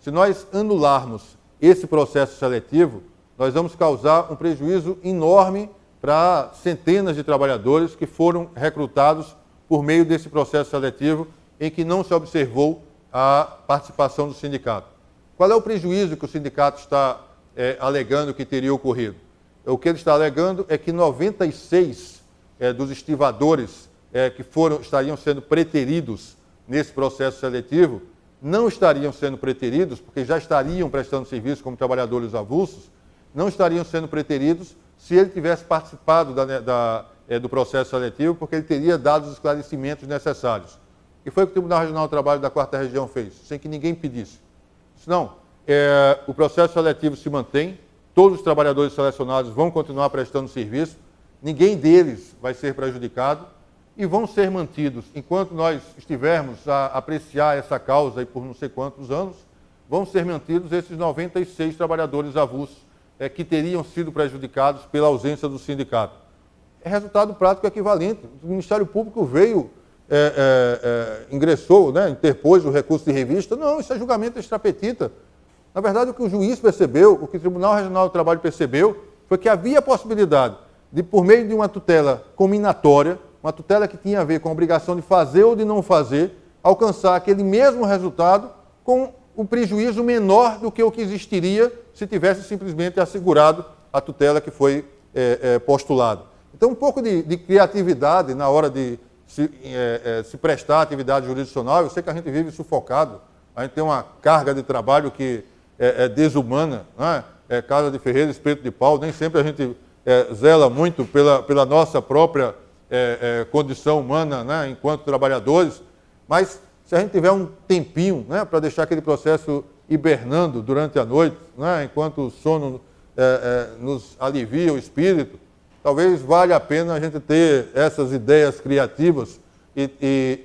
Se nós anularmos esse processo seletivo, nós vamos causar um prejuízo enorme para centenas de trabalhadores que foram recrutados por meio desse processo seletivo em que não se observou a participação do sindicato. Qual é o prejuízo que o sindicato está alegando que teria ocorrido? O que ele está alegando é que 96 dos estivadores que estariam sendo preteridos nesse processo seletivo não estariam sendo preteridos, porque já estariam prestando serviço como trabalhadores avulsos, não estariam sendo preteridos se ele tivesse participado do processo seletivo, porque ele teria dado os esclarecimentos necessários. E foi o que o Tribunal Regional do Trabalho da 4ª Região fez, sem que ninguém pedisse. Não, o processo seletivo se mantém, todos os trabalhadores selecionados vão continuar prestando serviço, ninguém deles vai ser prejudicado e vão ser mantidos, enquanto nós estivermos a apreciar essa causa e por não sei quantos anos, vão ser mantidos esses 96 trabalhadores avulsos que teriam sido prejudicados pela ausência do sindicato. É resultado prático equivalente. O Ministério Público veio, ingressou, né, interpôs o recurso de revista. Não, isso é julgamento extrapetita. Na verdade, o que o juiz percebeu, o que o Tribunal Regional do Trabalho percebeu, foi que havia a possibilidade de, por meio de uma tutela combinatória, uma tutela que tinha a ver com a obrigação de fazer ou de não fazer, alcançar aquele mesmo resultado com um prejuízo menor do que o que existiria se tivesse simplesmente assegurado a tutela que foi postulada. Então, um pouco de criatividade na hora de se prestar à atividade jurisdicional. Eu sei que a gente vive sufocado, a gente tem uma carga de trabalho que é desumana, não é? Casa de ferreiro, espeto de pau, nem sempre a gente zela muito pela nossa própria condição humana, né, enquanto trabalhadores, mas se a gente tiver um tempinho, né, para deixar aquele processo hibernando durante a noite, né, enquanto o sono nos alivia o espírito, talvez valha a pena a gente ter essas ideias criativas e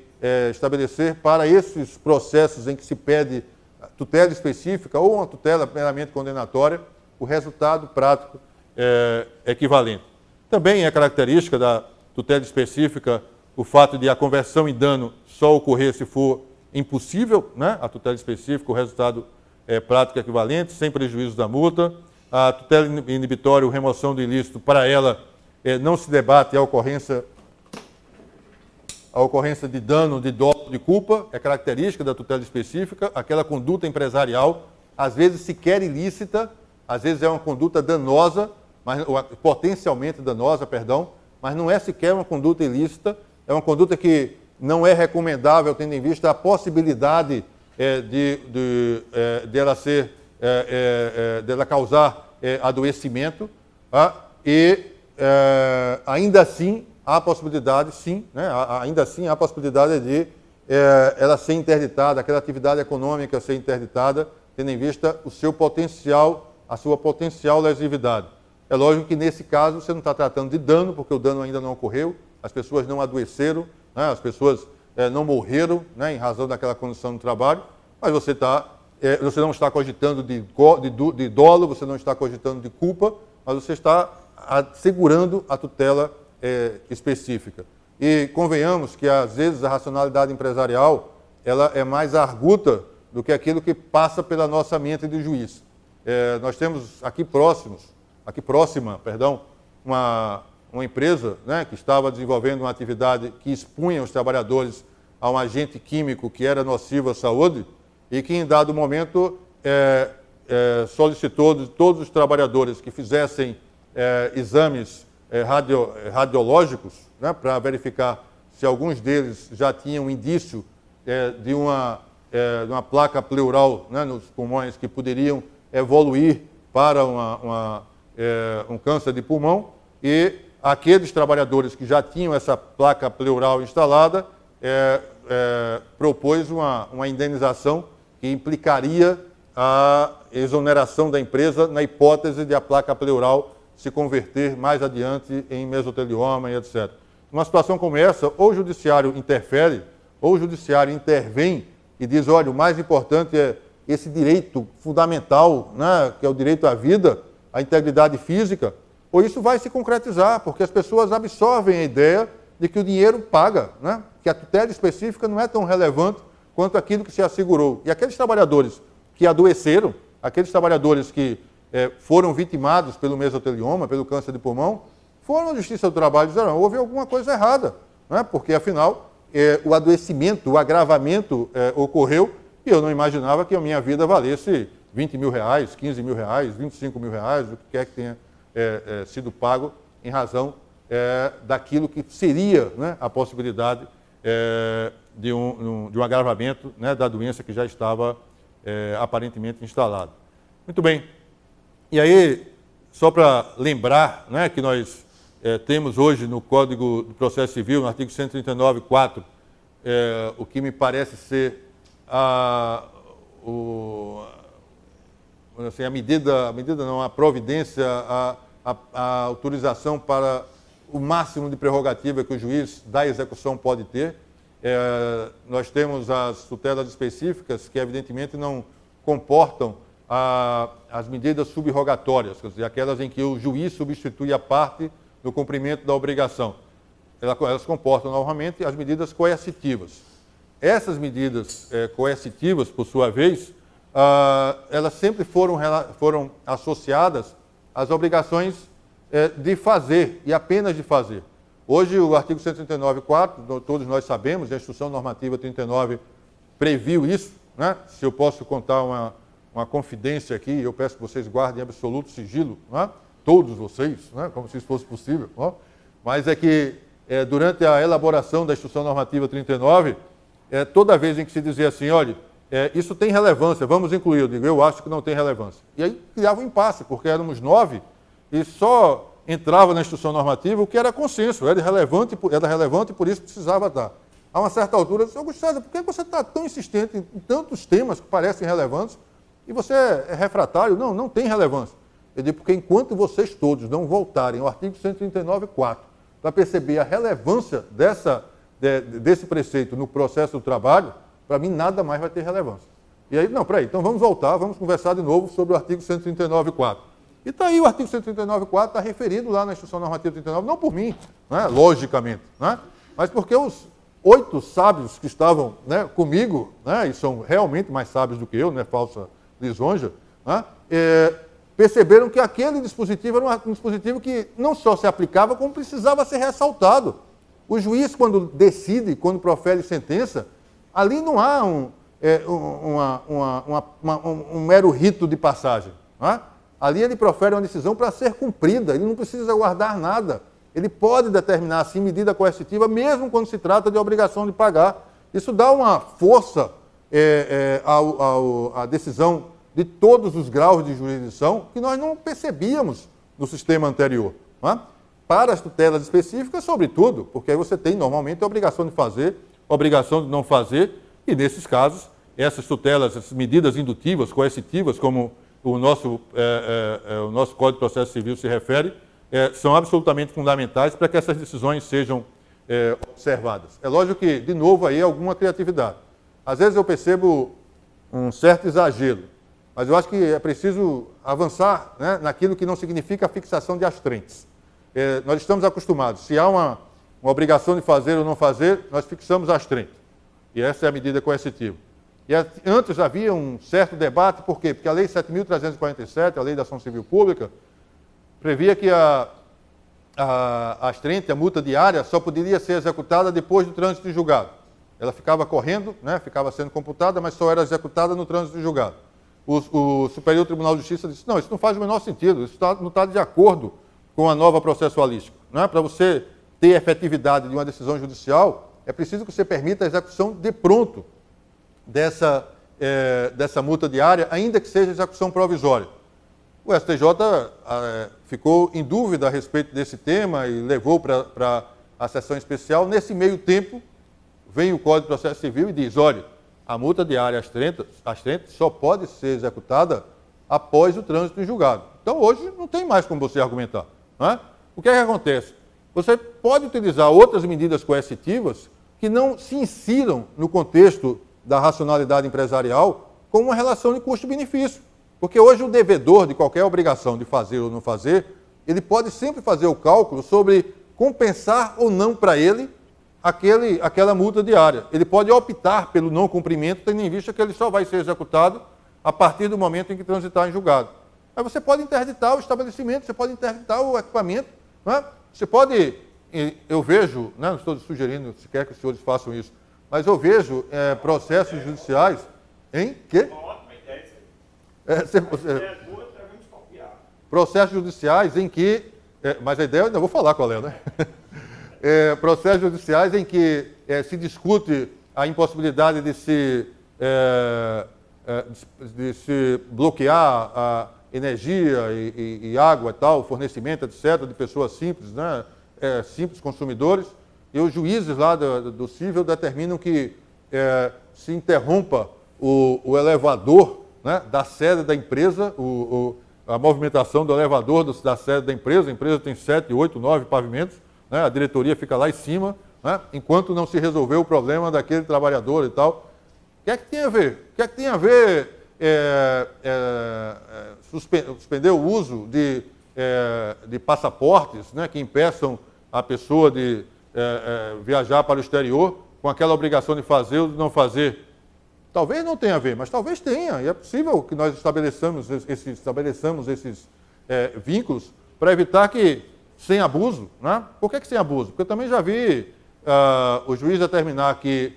estabelecer para esses processos em que se pede tutela específica ou uma tutela meramente condenatória, o resultado prático equivalente. Também é característica da tutela específica o fato de a conversão em dano só ocorrer se for impossível, né? A tutela específica, o resultado prático equivalente, sem prejuízo da multa. A tutela inibitória ou remoção do ilícito, para ela, não se debate a ocorrência de dano, de dolo, de culpa, é característica da tutela específica, aquela conduta empresarial, às vezes sequer ilícita, às vezes é uma conduta danosa, potencialmente danosa, perdão, mas não é sequer uma conduta ilícita, é uma conduta que não é recomendável, tendo em vista a possibilidade dela causar adoecimento, e ainda assim há a possibilidade, sim, né, ainda assim há a possibilidade de ela ser interditada, aquela atividade econômica ser interditada, tendo em vista o seu potencial, a sua potencial lesividade. É lógico que nesse caso você não está tratando de dano, porque o dano ainda não ocorreu, as pessoas não adoeceram, né, as pessoas não morreram, né, em razão daquela condição de trabalho, mas você não está cogitando de dolo, você não está cogitando de culpa, mas você está assegurando a tutela específica. E convenhamos que, às vezes, a racionalidade empresarial ela é mais arguta do que aquilo que passa pela nossa mente de juiz. Nós temos aqui próxima, uma empresa, né, que estava desenvolvendo uma atividade que expunha os trabalhadores a um agente químico que era nocivo à saúde e que, em dado momento, solicitou de todos os trabalhadores que fizessem exames radiológicos, né, para verificar se alguns deles já tinham indício de uma placa pleural, né, nos pulmões que poderiam evoluir para um câncer de pulmão, e aqueles trabalhadores que já tinham essa placa pleural instalada propôs uma indenização que implicaria a exoneração da empresa na hipótese de a placa pleural se converter mais adiante em mesotelioma e etc. Numa situação como essa, ou o judiciário interfere, ou o judiciário intervém e diz, olha, o mais importante é esse direito fundamental, né, que é o direito à vida, à integridade física, ou isso vai se concretizar, porque as pessoas absorvem a ideia de que o dinheiro paga, né, que a tutela específica não é tão relevante quanto aquilo que se assegurou. E aqueles trabalhadores que adoeceram, aqueles trabalhadores que foram vitimados pelo mesotelioma, pelo câncer de pulmão, foram à Justiça do Trabalho e disseram, houve alguma coisa errada, né? Porque, afinal, o adoecimento, o agravamento ocorreu e eu não imaginava que a minha vida valesse 20 mil reais, 15 mil reais, 25 mil reais, o que quer que tenha sido pago em razão daquilo que seria, né, a possibilidade de um agravamento, né, da doença que já estava aparentemente instalada. Muito bem. E aí, só para lembrar, né, que nós temos hoje no Código do Processo Civil, no artigo 139.4, o que me parece ser uma assim, a providência, a autorização para o máximo de prerrogativa que o juiz da execução pode ter. Nós temos as tutelas específicas que, evidentemente, não comportam as medidas subrogatórias, quer dizer, aquelas em que o juiz substitui a parte no cumprimento da obrigação. Elas comportam, normalmente, as medidas coercitivas. Essas medidas coercitivas, por sua vez, elas sempre foram associadas às obrigações de fazer e apenas de fazer. Hoje, o artigo 139.4, todos nós sabemos, a Instrução Normativa 39 previu isso, né? Se eu posso contar uma confidência aqui, eu peço que vocês guardem absoluto sigilo, né? Todos vocês, né? Como se isso fosse possível. Né? Mas é que, durante a elaboração da Instrução Normativa 39, toda vez em que se dizia assim, olha, isso tem relevância, vamos incluir, eu digo, eu acho que não tem relevância. E aí criava um impasse, porque éramos 9 e só entrava na instrução normativa o que era consenso, era relevante e por isso precisava estar. A uma certa altura, eu disse, Augusto César, por que você está tão insistente em tantos temas que parecem relevantes e você é refratário? Não, não tem relevância. Eu digo, porque enquanto vocês todos não voltarem ao artigo 139.4 para perceber a relevância desse preceito no processo do trabalho, para mim nada mais vai ter relevância. E aí, não, peraí, então vamos voltar, vamos conversar de novo sobre o artigo 139.4. E está aí o artigo 139.4, está referido lá na Instrução Normativa 39, não por mim, né, logicamente, né, mas porque os 8 sábios que estavam, né, comigo, né, e são realmente mais sábios do que eu, não é falsa lisonja, né, perceberam que aquele dispositivo era um dispositivo que não só se aplicava, como precisava ser ressaltado. O juiz, quando decide, quando profere sentença, ali não há um mero rito de passagem. Não é? Ali ele profere uma decisão para ser cumprida, ele não precisa guardar nada. Ele pode determinar, assim, medida coercitiva, mesmo quando se trata de obrigação de pagar. Isso dá uma força à decisão de todos os graus de jurisdição que nós não percebíamos no sistema anterior. Não é? Para as tutelas específicas, sobretudo, porque aí você tem, normalmente, a obrigação de fazer, a obrigação de não fazer, e, nesses casos, essas tutelas, essas medidas indutivas, coercitivas, como o nosso Código de Processo Civil se refere, são absolutamente fundamentais para que essas decisões sejam observadas. É lógico que, de novo, aí alguma criatividade. Às vezes eu percebo um certo exagero, mas eu acho que é preciso avançar, né, naquilo que não significa a fixação de astrentes. Nós estamos acostumados, se há uma obrigação de fazer ou não fazer, nós fixamos astrente. E essa é a medida coercitiva. E antes havia um certo debate, por quê? Porque a Lei 7.347, a Lei da Ação Civil Pública, previa que a astrente, a multa diária, só poderia ser executada depois do trânsito de julgado. Ela ficava correndo, né, ficava sendo computada, mas só era executada no trânsito de julgado. O Superior Tribunal de Justiça disse, não, isso não faz o menor sentido, isso não está de acordo com a nova processualística. Não é? Para você ter efetividade de uma decisão judicial, é preciso que você permita a execução de pronto dessa multa diária, ainda que seja execução provisória. O STJ ficou em dúvida a respeito desse tema e levou para a sessão especial. Nesse meio tempo, vem o Código de Processo Civil e diz, olha, a multa diária astrente só pode ser executada após o trânsito em julgado. Então, hoje, não tem mais como você argumentar. Não é? O que é que acontece? Você pode utilizar outras medidas coercitivas que não se insiram no contexto da racionalidade empresarial como uma relação de custo-benefício. Porque hoje o devedor de qualquer obrigação de fazer ou não fazer, ele pode sempre fazer o cálculo sobre compensar ou não para ele aquela multa diária. Ele pode optar pelo não cumprimento, tendo em vista que ele só vai ser executado a partir do momento em que transitar em julgado. Aí você pode interditar o estabelecimento, você pode interditar o equipamento, não é? Você pode, eu vejo, né, não estou sugerindo sequer que os senhores façam isso, mas eu vejo processos judiciais em que... processos judiciais em que... mas a ideia eu ainda vou falar qual é, né? Processos judiciais em que se discute a impossibilidade de se bloquear a energia e água e tal, fornecimento, etc., de pessoas simples, né? Simples consumidores, e os juízes lá do cível determinam que se interrompa o elevador né, da sede da empresa, a movimentação do elevador da sede da empresa. A empresa tem 7, 8, 9 pavimentos, né, a diretoria fica lá em cima, né, enquanto não se resolveu o problema daquele trabalhador e tal. O que é que tem a ver? O que é que tem a ver suspender o uso de passaportes, né, que impeçam a pessoa de viajar para o exterior com aquela obrigação de fazer ou de não fazer? Talvez não tenha a ver, mas talvez tenha. E é possível que nós estabeleçamos esses vínculos para evitar que, sem abuso, né? Por que sem abuso? Porque eu também já vi o juiz determinar que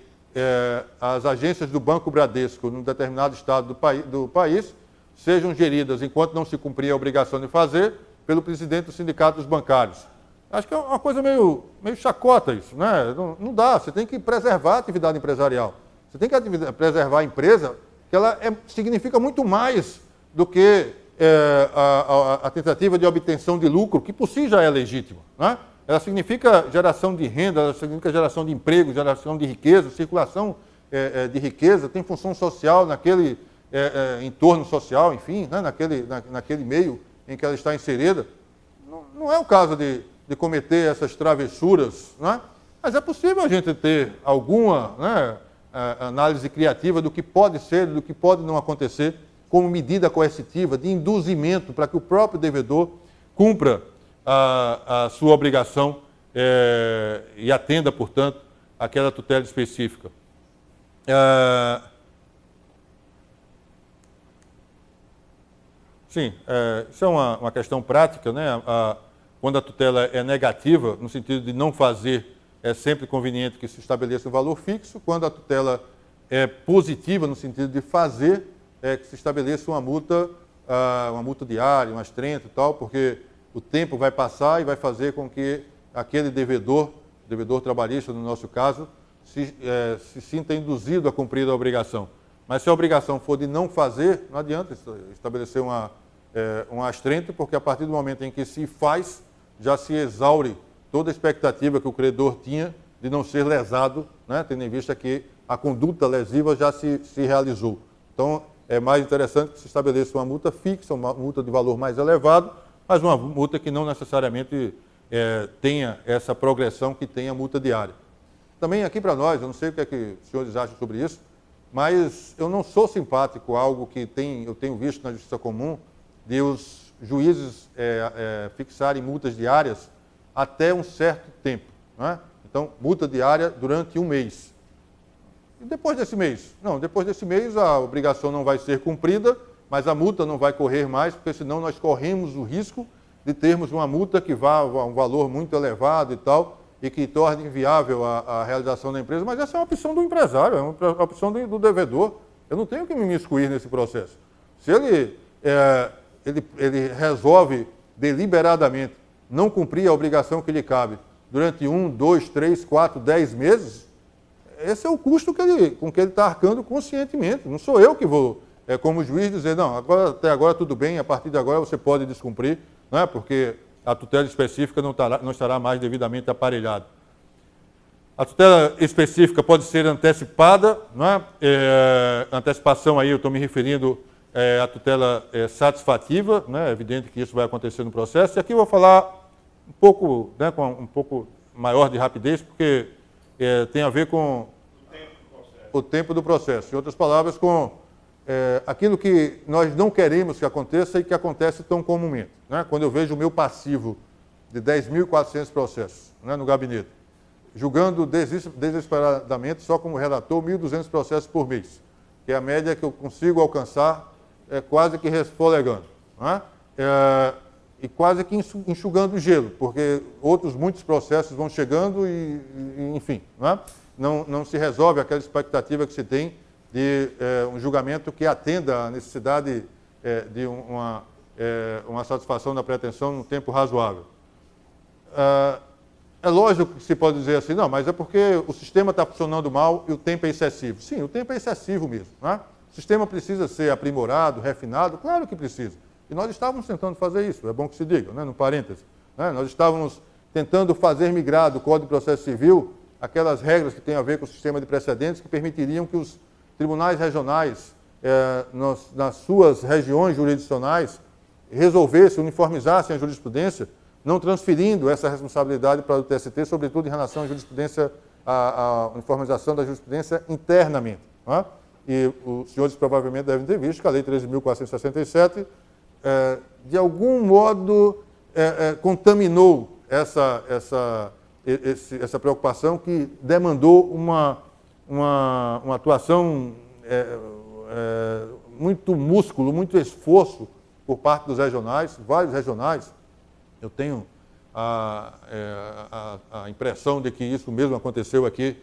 as agências do Banco Bradesco, num determinado estado do país, sejam geridas, enquanto não se cumprir a obrigação de fazer, pelo presidente do Sindicato dos Bancários. Acho que é uma coisa meio chacota isso, né? Não dá, você tem que preservar a atividade empresarial. Você tem que preservar a empresa, que ela significa muito mais do que a tentativa de obtenção de lucro, que por si já é legítima, né? Ela significa geração de renda, ela significa geração de emprego, geração de riqueza, circulação de riqueza, tem função social naquele entorno social, enfim, né? naquele meio em que ela está inserida. Não é o caso de cometer essas travessuras, né? Mas é possível a gente ter alguma, né, análise criativa do que pode ser, do que pode não acontecer, como medida coercitiva de induzimento para que o próprio devedor cumpra a sua obrigação e atenda, portanto, aquela tutela específica. Sim, isso é uma questão prática, né? Quando a tutela é negativa, no sentido de não fazer, é sempre conveniente que se estabeleça um valor fixo. Quando a tutela é positiva, no sentido de fazer, que se estabeleça uma multa diária, umas 30 e tal, porque o tempo vai passar e vai fazer com que aquele devedor trabalhista, no nosso caso, se sinta induzido a cumprir a obrigação. Mas se a obrigação for de não fazer, não adianta estabelecer um astrente, porque a partir do momento em que se faz, já se exaure toda a expectativa que o credor tinha de não ser lesado, né, tendo em vista que a conduta lesiva já se realizou. Então, é mais interessante que se estabeleça uma multa fixa, uma multa de valor mais elevado, mas uma multa que não necessariamente tenha essa progressão que tem a multa diária. Também aqui para nós, eu não sei o que é que os senhores acham sobre isso, mas eu não sou simpático a algo que eu tenho visto na Justiça Comum, de os juízes fixarem multas diárias até um certo tempo, né? Então, multa diária durante um mês. E depois desse mês? Não, depois desse mês a obrigação não vai ser cumprida, mas a multa não vai correr mais, porque senão nós corremos o risco de termos uma multa que vá a um valor muito elevado e tal, e que torne inviável a realização da empresa. Mas essa é uma opção do empresário, é uma opção do devedor. Eu não tenho que me imiscuir nesse processo. Se ele resolve deliberadamente não cumprir a obrigação que lhe cabe durante 1, 2, 3, 4, 10 meses, esse é o custo com que ele está arcando conscientemente. Não sou eu que vou, como juiz, dizer, não, até agora tudo bem, a partir de agora você pode descumprir, não é? Porque a tutela específica não estará mais devidamente aparelhada. A tutela específica pode ser antecipada, não é? Antecipação aí, eu estou me referindo à tutela satisfativa, né? É evidente que isso vai acontecer no processo. E aqui eu vou falar um pouco, né, com um pouco maior de rapidez, porque tem a ver com o tempo do processo. Em outras palavras, com aquilo que nós não queremos que aconteça e que acontece tão comumente, né? Quando eu vejo o meu passivo de 10.400 processos, né, no gabinete, julgando desesperadamente, só como relator, 1.200 processos por mês, que é a média que eu consigo alcançar quase que resfolegando, né? E quase que enxugando o gelo, porque muitos processos vão chegando e enfim, né? Não se resolve aquela expectativa que se tem de um julgamento que atenda à necessidade de uma satisfação da pretensão num tempo razoável. É lógico que se pode dizer assim, não, mas é porque o sistema está funcionando mal e o tempo é excessivo. Sim, o tempo é excessivo mesmo, né? O sistema precisa ser aprimorado, refinado, claro que precisa. E nós estávamos tentando fazer isso, é bom que se diga, né, no parêntese, né? Nós estávamos tentando fazer migrar do Código de Processo Civil aquelas regras que têm a ver com o sistema de precedentes que permitiriam que os tribunais regionais nas suas regiões jurisdicionais, resolvessem, uniformizassem a jurisprudência, não transferindo essa responsabilidade para o TST, sobretudo em relação à jurisprudência, à uniformização da jurisprudência internamente. Não é? E os senhores provavelmente devem ter visto que a Lei 13.467, de algum modo, contaminou essa preocupação, que demandou uma atuação, muito músculo, muito esforço por parte dos regionais, vários regionais. Eu tenho a impressão de que isso mesmo aconteceu aqui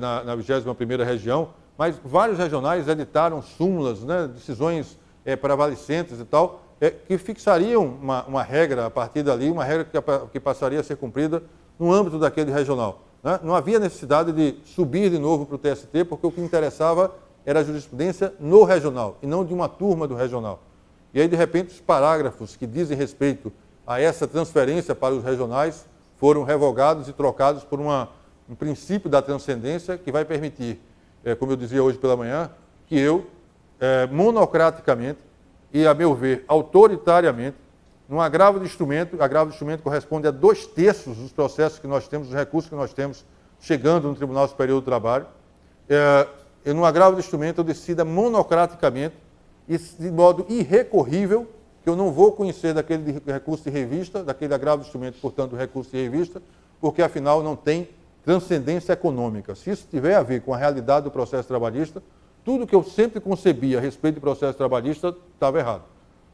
na 21ª região, mas vários regionais editaram súmulas, né, decisões prevalecentes e tal, que fixariam uma regra a partir dali, uma regra que passaria a ser cumprida no âmbito daquele regional. Né? Não havia necessidade de subir de novo para o TST, porque o que interessava era a jurisprudência no regional, e não de uma turma do regional. E aí, de repente, os parágrafos que dizem respeito a essa transferência para os regionais foram revogados e trocados por um princípio da transcendência que vai permitir, como eu dizia hoje pela manhã, que eu, monocraticamente e, a meu ver, autoritariamente, num agravo de instrumento corresponde a 2/3 dos processos que nós temos, dos recursos que nós temos chegando no Tribunal Superior do Trabalho, num agravo de instrumento eu decida monocraticamente e de modo irrecorrível que eu não vou conhecer daquele recurso de revista, daquele agravo de instrumento, portanto, do recurso de revista, porque, afinal, não tem transcendência econômica. Se isso tiver a ver com a realidade do processo trabalhista, tudo que eu sempre concebi a respeito do processo trabalhista estava errado.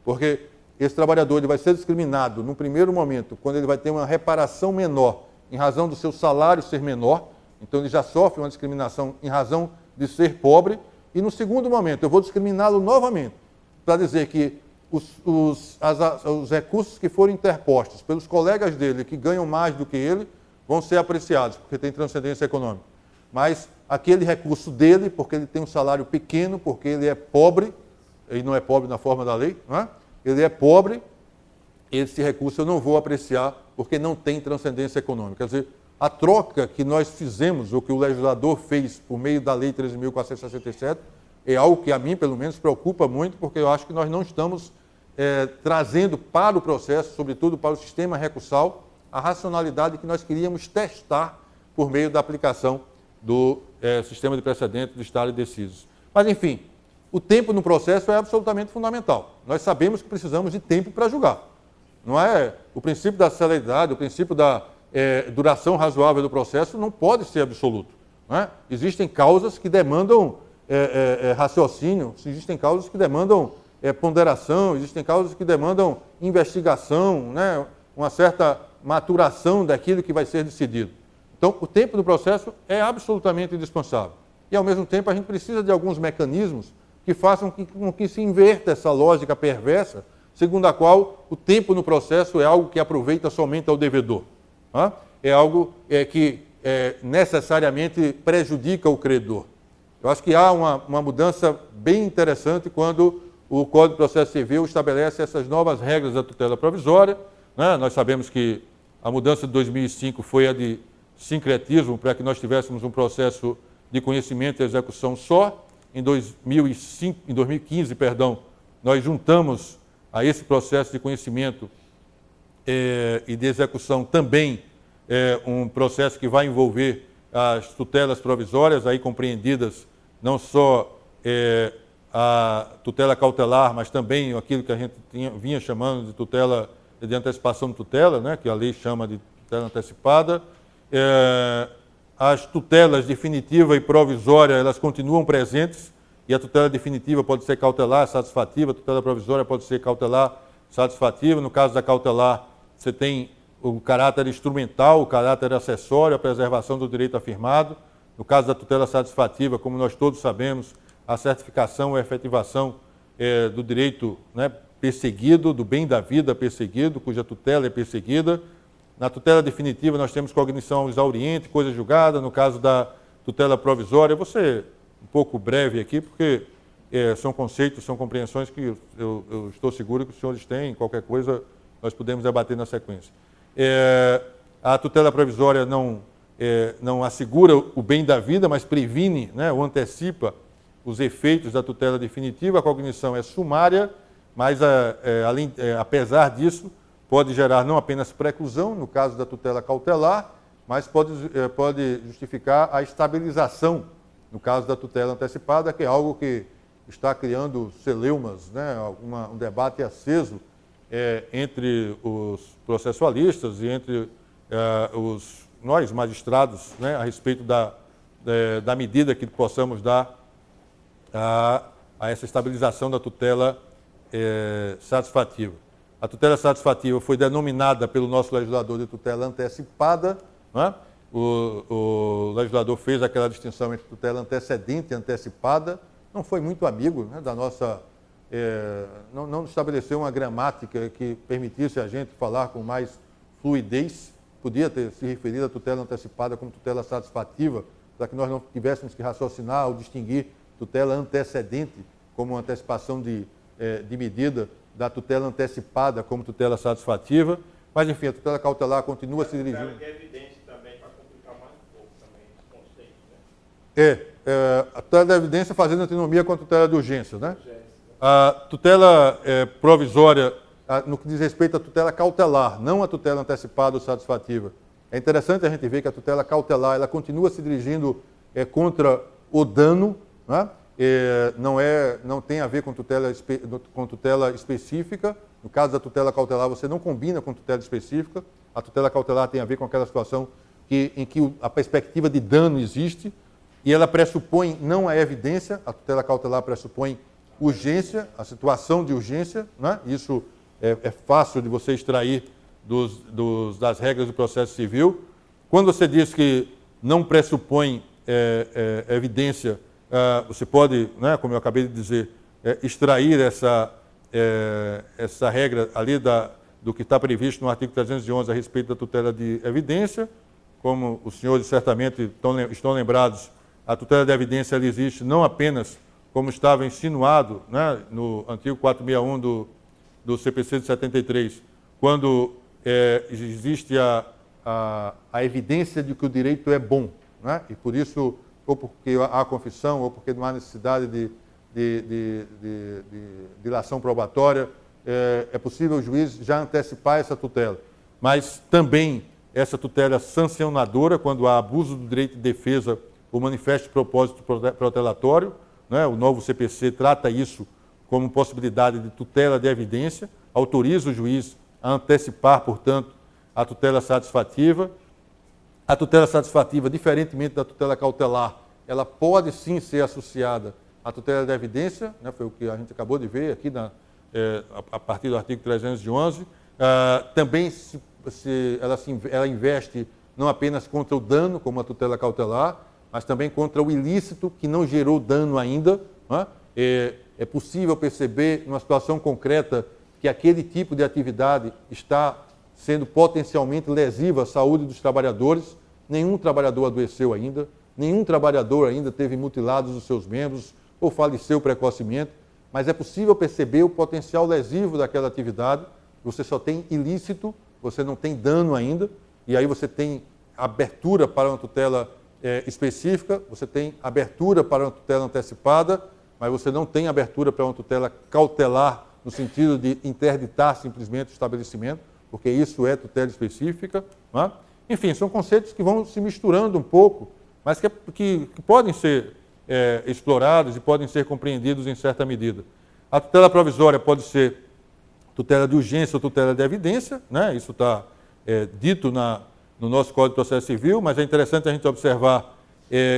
Porque esse trabalhador ele vai ser discriminado num primeiro momento, quando ele vai ter uma reparação menor, em razão do seu salário ser menor, então ele já sofre uma discriminação em razão de ser pobre, e no segundo momento eu vou discriminá-lo novamente, para dizer que os recursos que forem interpostos pelos colegas dele, que ganham mais do que ele, vão ser apreciados, porque tem transcendência econômica. Mas aquele recurso dele, porque ele tem um salário pequeno, porque ele é pobre, ele não é pobre na forma da lei, não é? Ele é pobre, esse recurso eu não vou apreciar, porque não tem transcendência econômica. Quer dizer, a troca que nós fizemos, ou que o legislador fez por meio da Lei 13.467, é algo que a mim, pelo menos, preocupa muito, porque eu acho que nós não estamos trazendo para o processo, sobretudo para o sistema recursal, a racionalidade que nós queríamos testar por meio da aplicação do sistema de precedente do Estado de decisos. Mas, enfim, o tempo no processo é absolutamente fundamental. Nós sabemos que precisamos de tempo para julgar. Não é o princípio da celeridade, o princípio da duração razoável do processo não pode ser absoluto. Não é? Existem causas que demandam raciocínio, existem causas que demandam ponderação, existem causas que demandam investigação, né? Uma certa maturação daquilo que vai ser decidido. Então, o tempo do processo é absolutamente indispensável. E, ao mesmo tempo, a gente precisa de alguns mecanismos que façam com que se inverta essa lógica perversa, segundo a qual o tempo no processo é algo que aproveita somente ao devedor. Tá? É algo que necessariamente prejudica o credor. Eu acho que há uma mudança bem interessante quando o Código de Processo Civil estabelece essas novas regras da tutela provisória. Né? Nós sabemos que a mudança de 2005 foi a de sincretismo, para que nós tivéssemos um processo de conhecimento e execução só. Em 2015, nós juntamos a esse processo de conhecimento e de execução também um processo que vai envolver as tutelas provisórias, aí compreendidas não só a tutela cautelar, mas também aquilo que a gente vinha chamando de tutela de antecipação de tutela, né, que a lei chama de tutela antecipada. As tutelas definitiva e provisória, elas continuam presentes, e a tutela definitiva pode ser cautelar, satisfativa, a tutela provisória pode ser cautelar, satisfativa. No caso da cautelar, você tem o caráter instrumental, o caráter acessório, a preservação do direito afirmado. No caso da tutela satisfativa, como nós todos sabemos, a certificação e a efetivação do direito, né, perseguido, do bem da vida perseguido, cuja tutela é perseguida. Na tutela definitiva, nós temos cognição exauriente, coisa julgada. No caso da tutela provisória, eu vou ser um pouco breve aqui, porque são conceitos, são compreensões que eu estou seguro que os senhores têm. Qualquer coisa, nós podemos debater na sequência. A tutela provisória não assegura o bem da vida, mas previne, né, ou antecipa os efeitos da tutela definitiva, a cognição é sumária, mas, apesar disso, pode gerar não apenas preclusão, no caso da tutela cautelar, mas pode justificar a estabilização, no caso da tutela antecipada, que é algo que está criando celeumas, né, um debate aceso entre os processualistas e entre nós, magistrados, né, a respeito da medida que possamos dar a essa estabilização da tutela satisfativa. A tutela satisfativa foi denominada pelo nosso legislador de tutela antecipada, né? O legislador fez aquela distinção entre tutela antecedente e antecipada, não foi muito amigo, né, da nossa... não estabeleceu uma gramática que permitisse a gente falar com mais fluidez, podia ter se referido à tutela antecipada como tutela satisfativa, para que nós não tivéssemos que raciocinar ou distinguir tutela antecedente como antecipação de medida da tutela antecipada como tutela satisfativa, mas enfim, a tutela cautelar continua se dirigindo... A tutela de evidência também, para complicar mais um pouco também esse conceito, né? A tutela de evidência fazendo antinomia com a tutela de urgência, né? A tutela provisória, no que diz respeito à tutela cautelar, não a tutela antecipada ou satisfativa. É interessante a gente ver que a tutela cautelar ela continua se dirigindo contra o dano, né? Não tem a ver com tutela específica. No caso da tutela cautelar, você não combina com tutela específica. A tutela cautelar tem a ver com aquela situação em que a perspectiva de dano existe e ela pressupõe não a evidência, a tutela cautelar pressupõe urgência, a situação de urgência, né? Isso é fácil de você extrair das regras do processo civil. Quando você diz que não pressupõe evidência, você pode, né, como eu acabei de dizer, extrair essa regra ali do que está previsto no artigo 311 a respeito da tutela de evidência. Como os senhores certamente estão lembrados, a tutela de evidência ela existe não apenas como estava insinuado, né, no artigo 461 do CPC de 73, quando existe a evidência de que o direito é bom, né, e por isso, ou porque há confissão, ou porque não há necessidade de dilação probatória, é possível o juiz já antecipar essa tutela. Mas também essa tutela sancionadora, quando há abuso do direito de defesa ou manifesto de propósito protelatório, né, o novo CPC trata isso como possibilidade de tutela de evidência, autoriza o juiz a antecipar, portanto, a tutela satisfativa. A tutela satisfativa, diferentemente da tutela cautelar, ela pode sim ser associada à tutela de evidência, né, foi o que a gente acabou de ver aqui a partir do artigo 311. Também ela investe não apenas contra o dano, como a tutela cautelar, mas também contra o ilícito que não gerou dano ainda. Né? É possível perceber, numa situação concreta, que aquele tipo de atividade está sendo potencialmente lesiva à saúde dos trabalhadores. Nenhum trabalhador adoeceu ainda, nenhum trabalhador ainda teve mutilados os seus membros ou faleceu precocemente, mas é possível perceber o potencial lesivo daquela atividade. Você só tem ilícito, você não tem dano ainda, e aí você tem abertura para uma tutela específica, você tem abertura para uma tutela antecipada, mas você não tem abertura para uma tutela cautelar, no sentido de interditar simplesmente o estabelecimento, porque isso é tutela específica. Né? Enfim, são conceitos que vão se misturando um pouco, mas que podem ser explorados e podem ser compreendidos em certa medida. A tutela provisória pode ser tutela de urgência ou tutela de evidência, né? Isso está dito no nosso Código de Processo Civil, mas é interessante a gente observar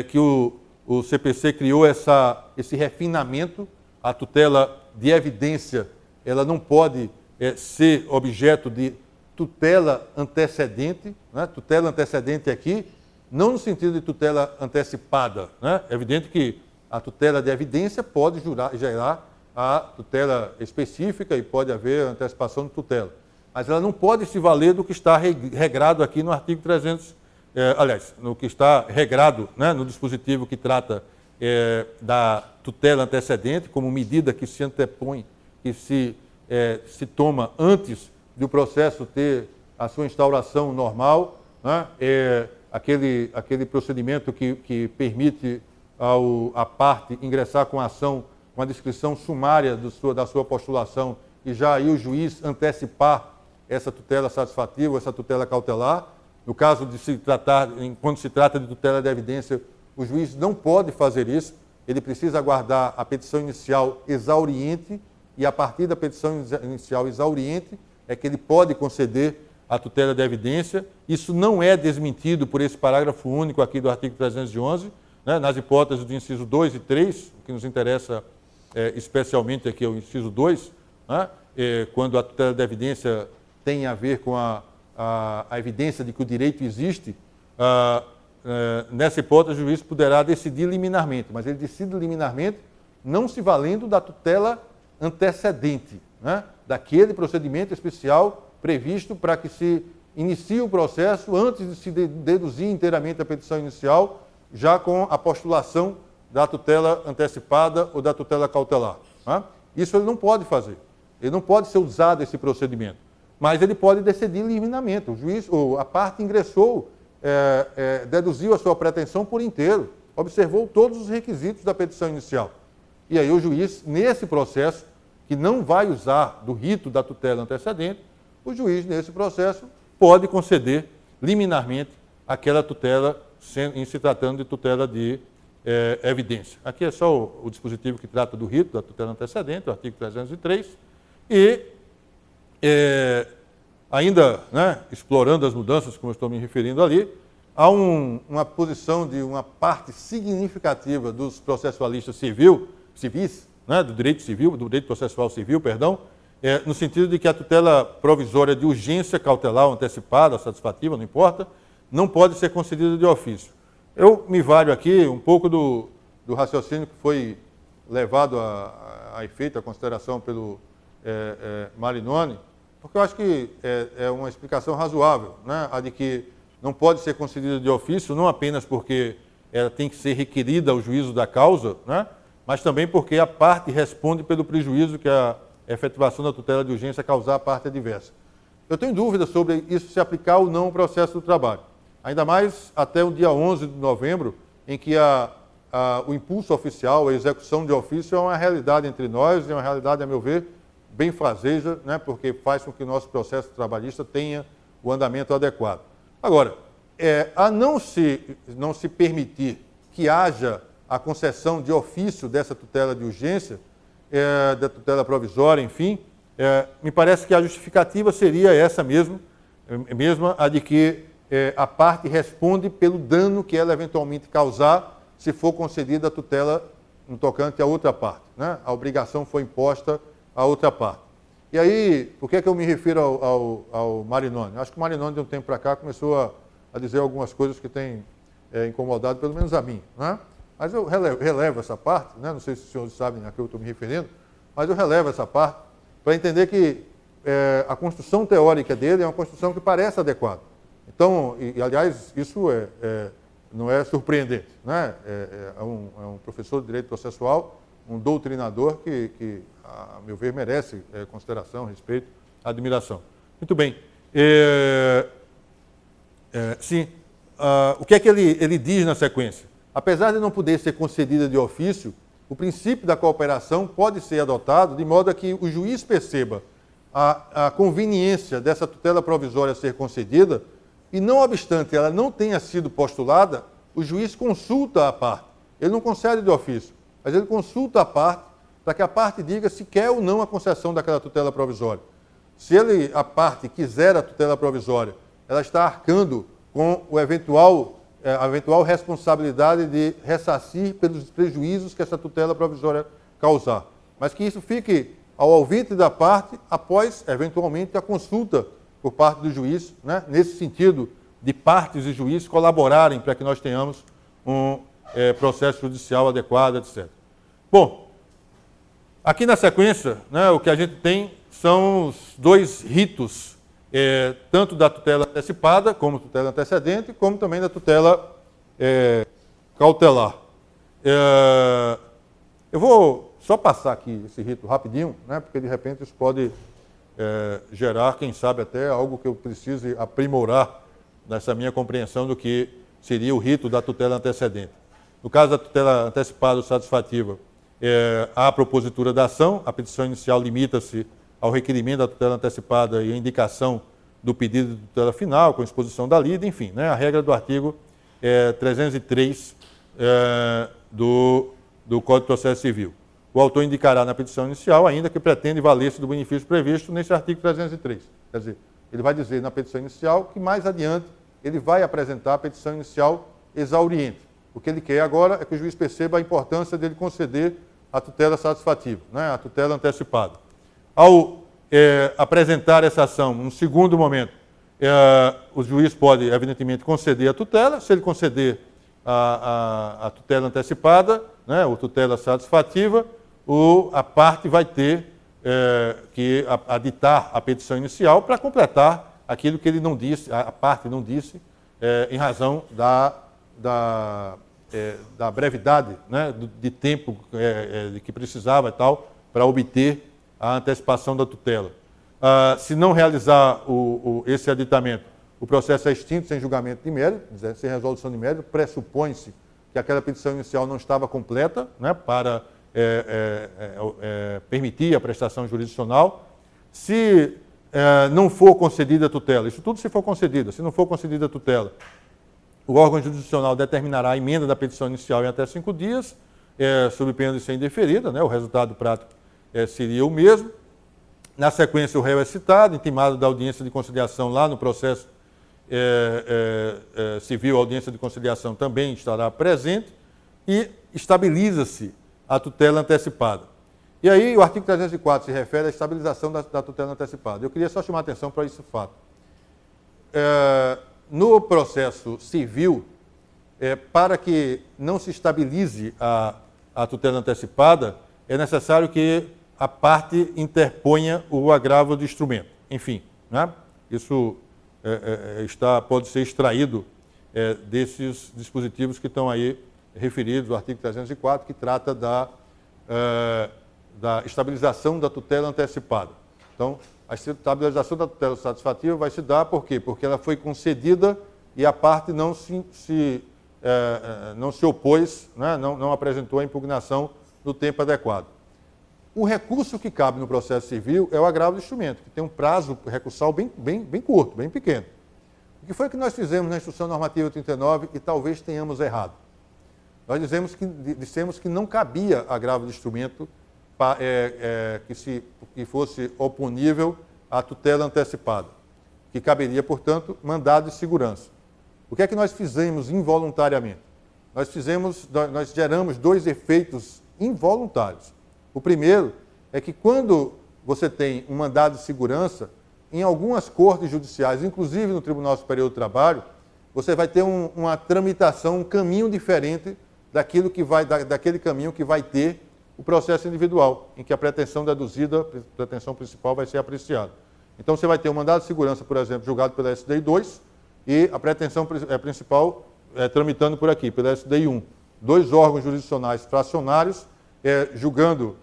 que o CPC criou esse refinamento. A tutela de evidência ela não pode ser objeto de tutela antecedente, né? Tutela antecedente aqui, não no sentido de tutela antecipada, né? É evidente que a tutela de evidência pode gerar a tutela específica e pode haver antecipação de tutela, mas ela não pode se valer do que está regrado aqui no artigo 300, no que está regrado, né, no dispositivo que trata da tutela antecedente, como medida que se antepõe, que se toma antes do processo ter a sua instauração normal, né? Aquele procedimento que permite a parte ingressar com a ação, com a descrição sumária da sua postulação, e já aí o juiz antecipar essa tutela satisfativa, essa tutela cautelar. No caso de se tratar, quando se trata de tutela de evidência, o juiz não pode fazer isso, ele precisa aguardar a petição inicial exauriente, e a partir da petição inicial exauriente é que ele pode conceder a tutela de evidência. Isso não é desmentido por esse parágrafo único aqui do artigo 311, né, nas hipóteses do inciso 2 e 3, o que nos interessa especialmente aqui é o inciso 2, né, quando a tutela de evidência tem a ver com a evidência de que o direito existe, nessa hipótese o juiz poderá decidir liminarmente, mas ele decide liminarmente não se valendo da tutela antecedente, né, daquele procedimento especial previsto para que se inicie o processo antes de se deduzir inteiramente a petição inicial, já com a postulação da tutela antecipada ou da tutela cautelar. Né? Isso ele não pode fazer. Ele não pode ser usado esse procedimento. Mas ele pode decidir liminarmente. O juiz, ou a parte ingressou, deduziu a sua pretensão por inteiro, observou todos os requisitos da petição inicial. E aí o juiz, nesse processo, que não vai usar do rito da tutela antecedente, o juiz, nesse processo, pode conceder liminarmente aquela tutela, em se tratando de tutela de evidência. Aqui é só o dispositivo que trata do rito da tutela antecedente, o artigo 303, e ainda, né, explorando as mudanças, como eu estou me referindo ali, há uma posição de uma parte significativa dos processualistas civis, né, do direito civil, do direito processual civil, perdão, no sentido de que a tutela provisória de urgência cautelar antecipada, satisfativa, não importa, não pode ser concedida de ofício. Eu me valho aqui um pouco do raciocínio que foi levado a efeito, a consideração pelo Marinoni, porque eu acho que é uma explicação razoável, né? A de que não pode ser concedida de ofício, não apenas porque ela tem que ser requerida ao juízo da causa, né? Mas também porque a parte responde pelo prejuízo que a efetivação da tutela de urgência causar à parte adversa. Eu tenho dúvidas sobre isso se aplicar ou não ao processo do trabalho. Ainda mais até o dia 11 de novembro, em que o impulso oficial, a execução de ofício é uma realidade entre nós, e uma realidade, a meu ver, benfazeja, né, porque faz com que o nosso processo trabalhista tenha o andamento adequado. Agora, a não se permitir que haja a concessão de ofício dessa tutela de urgência, da tutela provisória, enfim, me parece que a justificativa seria essa mesma a de que a parte responde pelo dano que ela eventualmente causar se for concedida a tutela no tocante à outra parte, né? A obrigação foi imposta à outra parte. E aí, por que eu me refiro ao Marinoni? Acho que o Marinoni, de um tempo para cá, começou a dizer algumas coisas que têm incomodado, pelo menos a mim, né? Mas eu relevo essa parte, né? Não sei se os senhores sabem a que eu estou me referindo, mas eu relevo essa parte para entender que a construção teórica dele é uma construção que parece adequada. Então, aliás, isso não é surpreendente, né? É um professor de direito processual, um doutrinador que a meu ver, merece consideração, respeito, admiração. Muito bem. Sim, o que é que ele diz na sequência? Apesar de não poder ser concedida de ofício, o princípio da cooperação pode ser adotado de modo a que o juiz perceba a conveniência dessa tutela provisória ser concedida e, não obstante ela não tenha sido postulada, o juiz consulta a parte. Ele não concede de ofício, mas ele consulta a parte para que a parte diga se quer ou não a concessão daquela tutela provisória. Se a parte quiser a tutela provisória, ela está arcando com a eventual responsabilidade de ressarcir pelos prejuízos que essa tutela provisória causar. Mas que isso fique ao alvitre da parte após, eventualmente, a consulta por parte do juiz, né? Nesse sentido de partes e juiz colaborarem para que nós tenhamos um processo judicial adequado, etc. Bom, aqui na sequência, né, o que a gente tem são os dois ritos, tanto da tutela antecipada, como tutela antecedente, como também da tutela cautelar. Eu vou só passar aqui esse rito rapidinho, né, porque de repente isso pode gerar, quem sabe até, algo que eu precise aprimorar nessa minha compreensão do que seria o rito da tutela antecedente. No caso da tutela antecipada ou satisfativa, há a propositura da ação, a petição inicial limita-se ao requerimento da tutela antecipada e a indicação do pedido de tutela final, com exposição da lida, enfim, né, a regra do artigo 303 do Código de Processo Civil. O autor indicará na petição inicial, ainda que pretende valer-se do benefício previsto nesse artigo 303. Quer dizer, ele vai dizer na petição inicial que mais adiante ele vai apresentar a petição inicial exauriente. O que ele quer agora é que o juiz perceba a importância dele conceder a tutela satisfativa, né, a tutela antecipada. Ao apresentar essa ação, num segundo momento, o juiz pode, evidentemente, conceder a tutela. Se ele conceder a tutela antecipada, né, ou tutela satisfativa, a parte vai ter que aditar a petição inicial para completar aquilo que ele não disse, a parte não disse, em razão da brevidade, né, de tempo de que precisava e tal, para obter a antecipação da tutela. Se não realizar esse aditamento, o processo é extinto sem julgamento de mérito, sem resolução de mérito, pressupõe-se que aquela petição inicial não estava completa, né, para permitir a prestação jurisdicional. Se não for concedida a tutela, isso tudo se for concedida, se não for concedida a tutela, o órgão jurisdicional determinará a emenda da petição inicial em até 5 dias, sob pena de ser indeferida, né, o resultado prático seria o mesmo. Na sequência, o réu é citado, intimado da audiência de conciliação lá no processo civil, a audiência de conciliação também estará presente e estabiliza-se a tutela antecipada. E aí o artigo 304 se refere à estabilização da tutela antecipada. Eu queria só chamar a atenção para esse fato. No processo civil, para que não se estabilize a tutela antecipada, é necessário que a parte interponha o agravo de instrumento. Enfim, né? Isso pode ser extraído desses dispositivos que estão aí referidos, o artigo 304, que trata da estabilização da tutela antecipada. Então, a estabilização da tutela satisfativa vai se dar por quê? Porque ela foi concedida e a parte não se opôs, né? não apresentou a impugnação no tempo adequado. O recurso que cabe no processo civil é o agravo de instrumento, que tem um prazo recursal bem curto, bem pequeno. O que foi que nós fizemos na Instrução Normativa 39 e talvez tenhamos errado? Nós dissemos que não cabia agravo de instrumento que fosse oponível à tutela antecipada, que caberia, portanto, mandado de segurança. O que é que nós fizemos involuntariamente? Nós geramos 2 efeitos involuntários. O primeiro é que quando você tem um mandado de segurança, em algumas cortes judiciais, inclusive no Tribunal Superior do Trabalho, você vai ter uma tramitação, um caminho diferente daquele caminho que vai ter o processo individual, em que a pretensão deduzida, a pretensão principal, vai ser apreciada. Então, você vai ter um mandado de segurança, por exemplo, julgado pela SDI 2 e a pretensão principal tramitando por aqui, pela SDI 1. 2 órgãos jurisdicionais fracionários julgando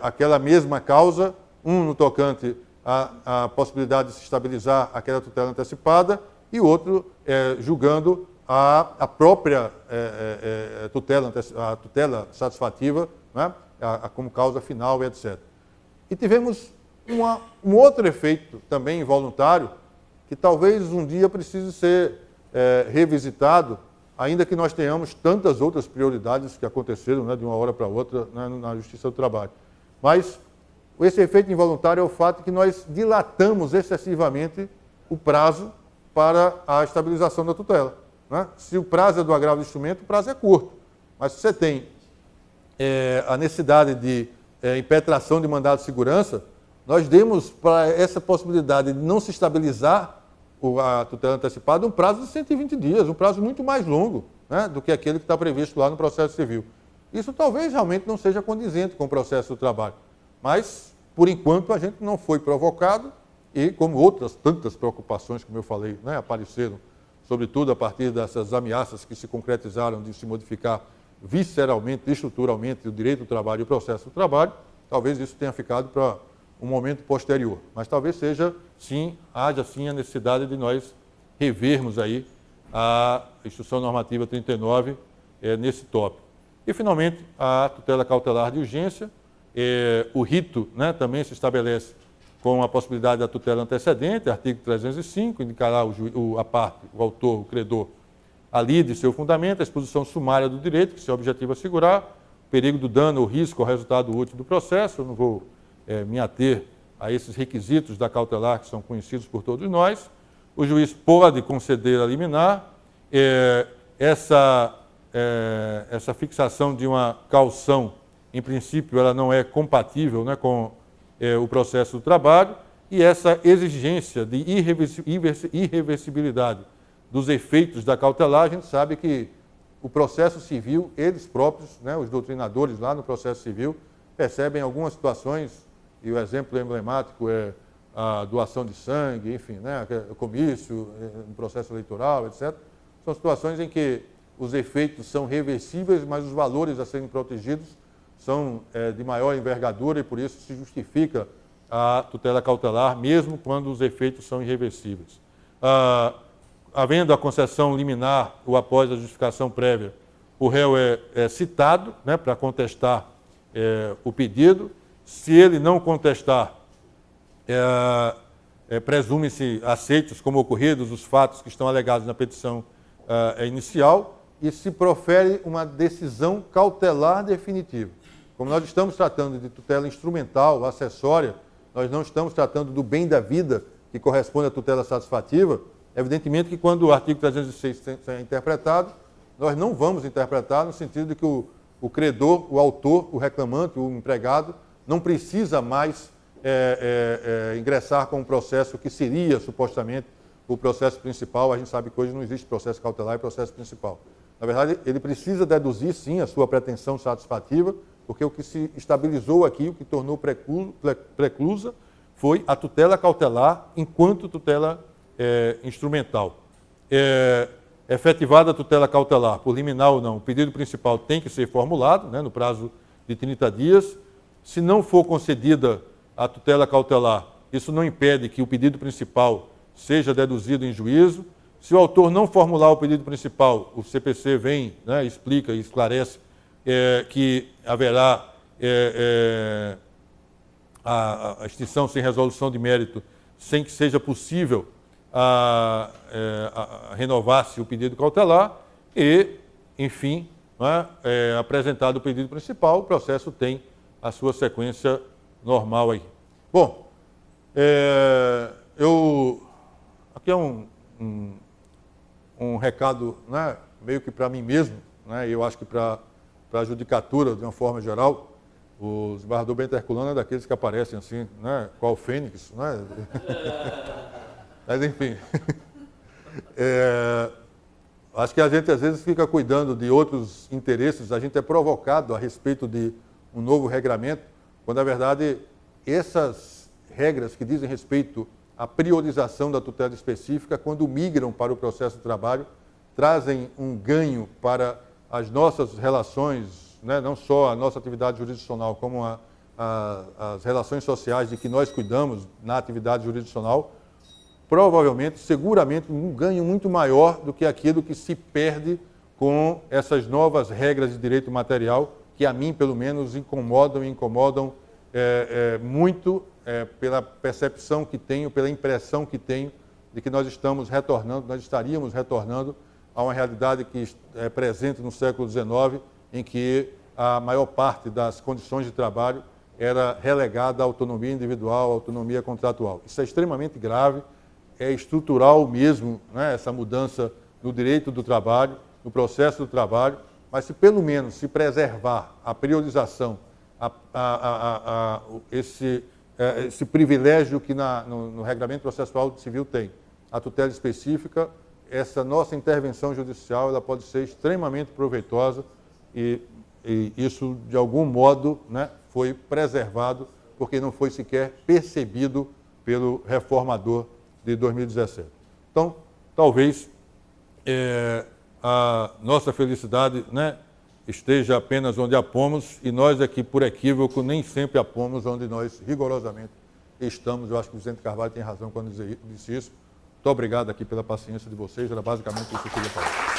aquela mesma causa, um no tocante à possibilidade de se estabilizar aquela tutela antecipada e outro julgando a própria tutela satisfativa, né, como causa final, etc. E tivemos um outro efeito também involuntário, que talvez um dia precise ser revisitado, ainda que nós tenhamos tantas outras prioridades que aconteceram, né, de uma hora para outra, né, na Justiça do Trabalho. Mas esse efeito involuntário é o fato de que nós dilatamos excessivamente o prazo para a estabilização da tutela, né? Se o prazo é do agravo de instrumento, o prazo é curto. Mas se você tem a necessidade de impetração de mandado de segurança, nós demos para essa possibilidade de não se estabilizar a tutela antecipada um prazo de 120 dias, um prazo muito mais longo, né, do que aquele que está previsto lá no processo civil. Isso talvez realmente não seja condizente com o processo do trabalho, mas, por enquanto, a gente não foi provocado e, como outras tantas preocupações, como eu falei, né, apareceram, sobretudo a partir dessas ameaças que se concretizaram de se modificar visceralmente, estruturalmente, o direito do trabalho e o processo do trabalho, talvez isso tenha ficado para um momento posterior. Mas talvez haja sim a necessidade de nós revermos aí a Instrução Normativa 39 nesse tópico. E, finalmente, a tutela cautelar de urgência. O rito, né, também se estabelece com a possibilidade da tutela antecedente, artigo 305, indicará a parte, o autor, o credor, a lide seu fundamento, a exposição sumária do direito, que se objetiva assegurar, o perigo do dano ou risco ao resultado útil do processo. Eu não vou me ater a esses requisitos da cautelar que são conhecidos por todos nós. O juiz pode conceder a liminar. Essa fixação de uma caução, em princípio, ela não é compatível, né, com o processo do trabalho, e essa exigência de irreversibilidade dos efeitos da cautelar, a gente sabe que o processo civil, eles próprios, né, os doutrinadores lá no processo civil, percebem algumas situações, e o exemplo emblemático é a doação de sangue, enfim, né, o comício, no processo eleitoral, etc. São situações em que os efeitos são reversíveis, mas os valores a serem protegidos são de maior envergadura e por isso se justifica a tutela cautelar, mesmo quando os efeitos são irreversíveis. Havendo a concessão liminar ou após a justificação prévia, o réu é citado, né, para contestar o pedido. Se ele não contestar, presume-se aceitos como ocorridos os fatos que estão alegados na petição inicial e se profere uma decisão cautelar definitiva. Como nós estamos tratando de tutela instrumental, acessória, nós não estamos tratando do bem da vida que corresponde à tutela satisfativa, evidentemente que quando o artigo 306 é interpretado, nós não vamos interpretar no sentido de que o credor, o autor, o reclamante, o empregado, não precisa mais ingressar com um processo que seria, supostamente, o processo principal. A gente sabe que hoje não existe processo cautelar e processo principal. Na verdade, ele precisa deduzir, sim, a sua pretensão satisfativa, porque o que se estabilizou aqui, o que tornou preclusa, foi a tutela cautelar enquanto tutela instrumental. Efetivada a tutela cautelar, por liminar ou não, o pedido principal tem que ser formulado, né, no prazo de 30 dias. Se não for concedida a tutela cautelar, isso não impede que o pedido principal seja deduzido em juízo. Se o autor não formular o pedido principal, o CPC vem, né, explica e esclarece que haverá a extinção sem resolução de mérito, sem que seja possível renovar-se o pedido cautelar e, enfim, né, apresentado o pedido principal, o processo tem a sua sequência normal aí. Bom, aqui é um recado, né, meio que para mim mesmo, né, e eu acho que para a judicatura, de uma forma geral. O desembargador Bento Herculano é daqueles que aparecem assim, né, qual o Fênix, né? Mas, enfim, acho que a gente às vezes fica cuidando de outros interesses, a gente é provocado a respeito de um novo regramento, quando, na verdade, essas regras que dizem respeito à priorização da tutela específica, quando migram para o processo de trabalho, trazem um ganho para as nossas relações, né, não só a nossa atividade jurisdicional, como as relações sociais de que nós cuidamos na atividade jurisdicional, provavelmente, seguramente, um ganho muito maior do que aquilo que se perde com essas novas regras de direito material, que a mim, pelo menos, incomodam muito pela percepção que tenho, pela impressão que tenho de que nós estaríamos retornando a uma realidade que é presente no século XIX, em que a maior parte das condições de trabalho era relegada à autonomia individual, à autonomia contratual. Isso é extremamente grave, é estrutural mesmo, né, essa mudança no direito do trabalho, no processo do trabalho, mas se pelo menos se preservar a priorização, esse privilégio que no Regramento Processual Civil tem, a tutela específica, essa nossa intervenção judicial ela pode ser extremamente proveitosa e isso, de algum modo, né, foi preservado porque não foi sequer percebido pelo reformador de 2017. Então, talvez a nossa felicidade, né, esteja apenas onde a pomos e nós aqui, por equívoco, nem sempre a pomos onde nós rigorosamente estamos. Eu acho que o Vicente Carvalho tem razão quando disse isso. Muito obrigado aqui pela paciência de vocês, era basicamente isso que eu queria falar.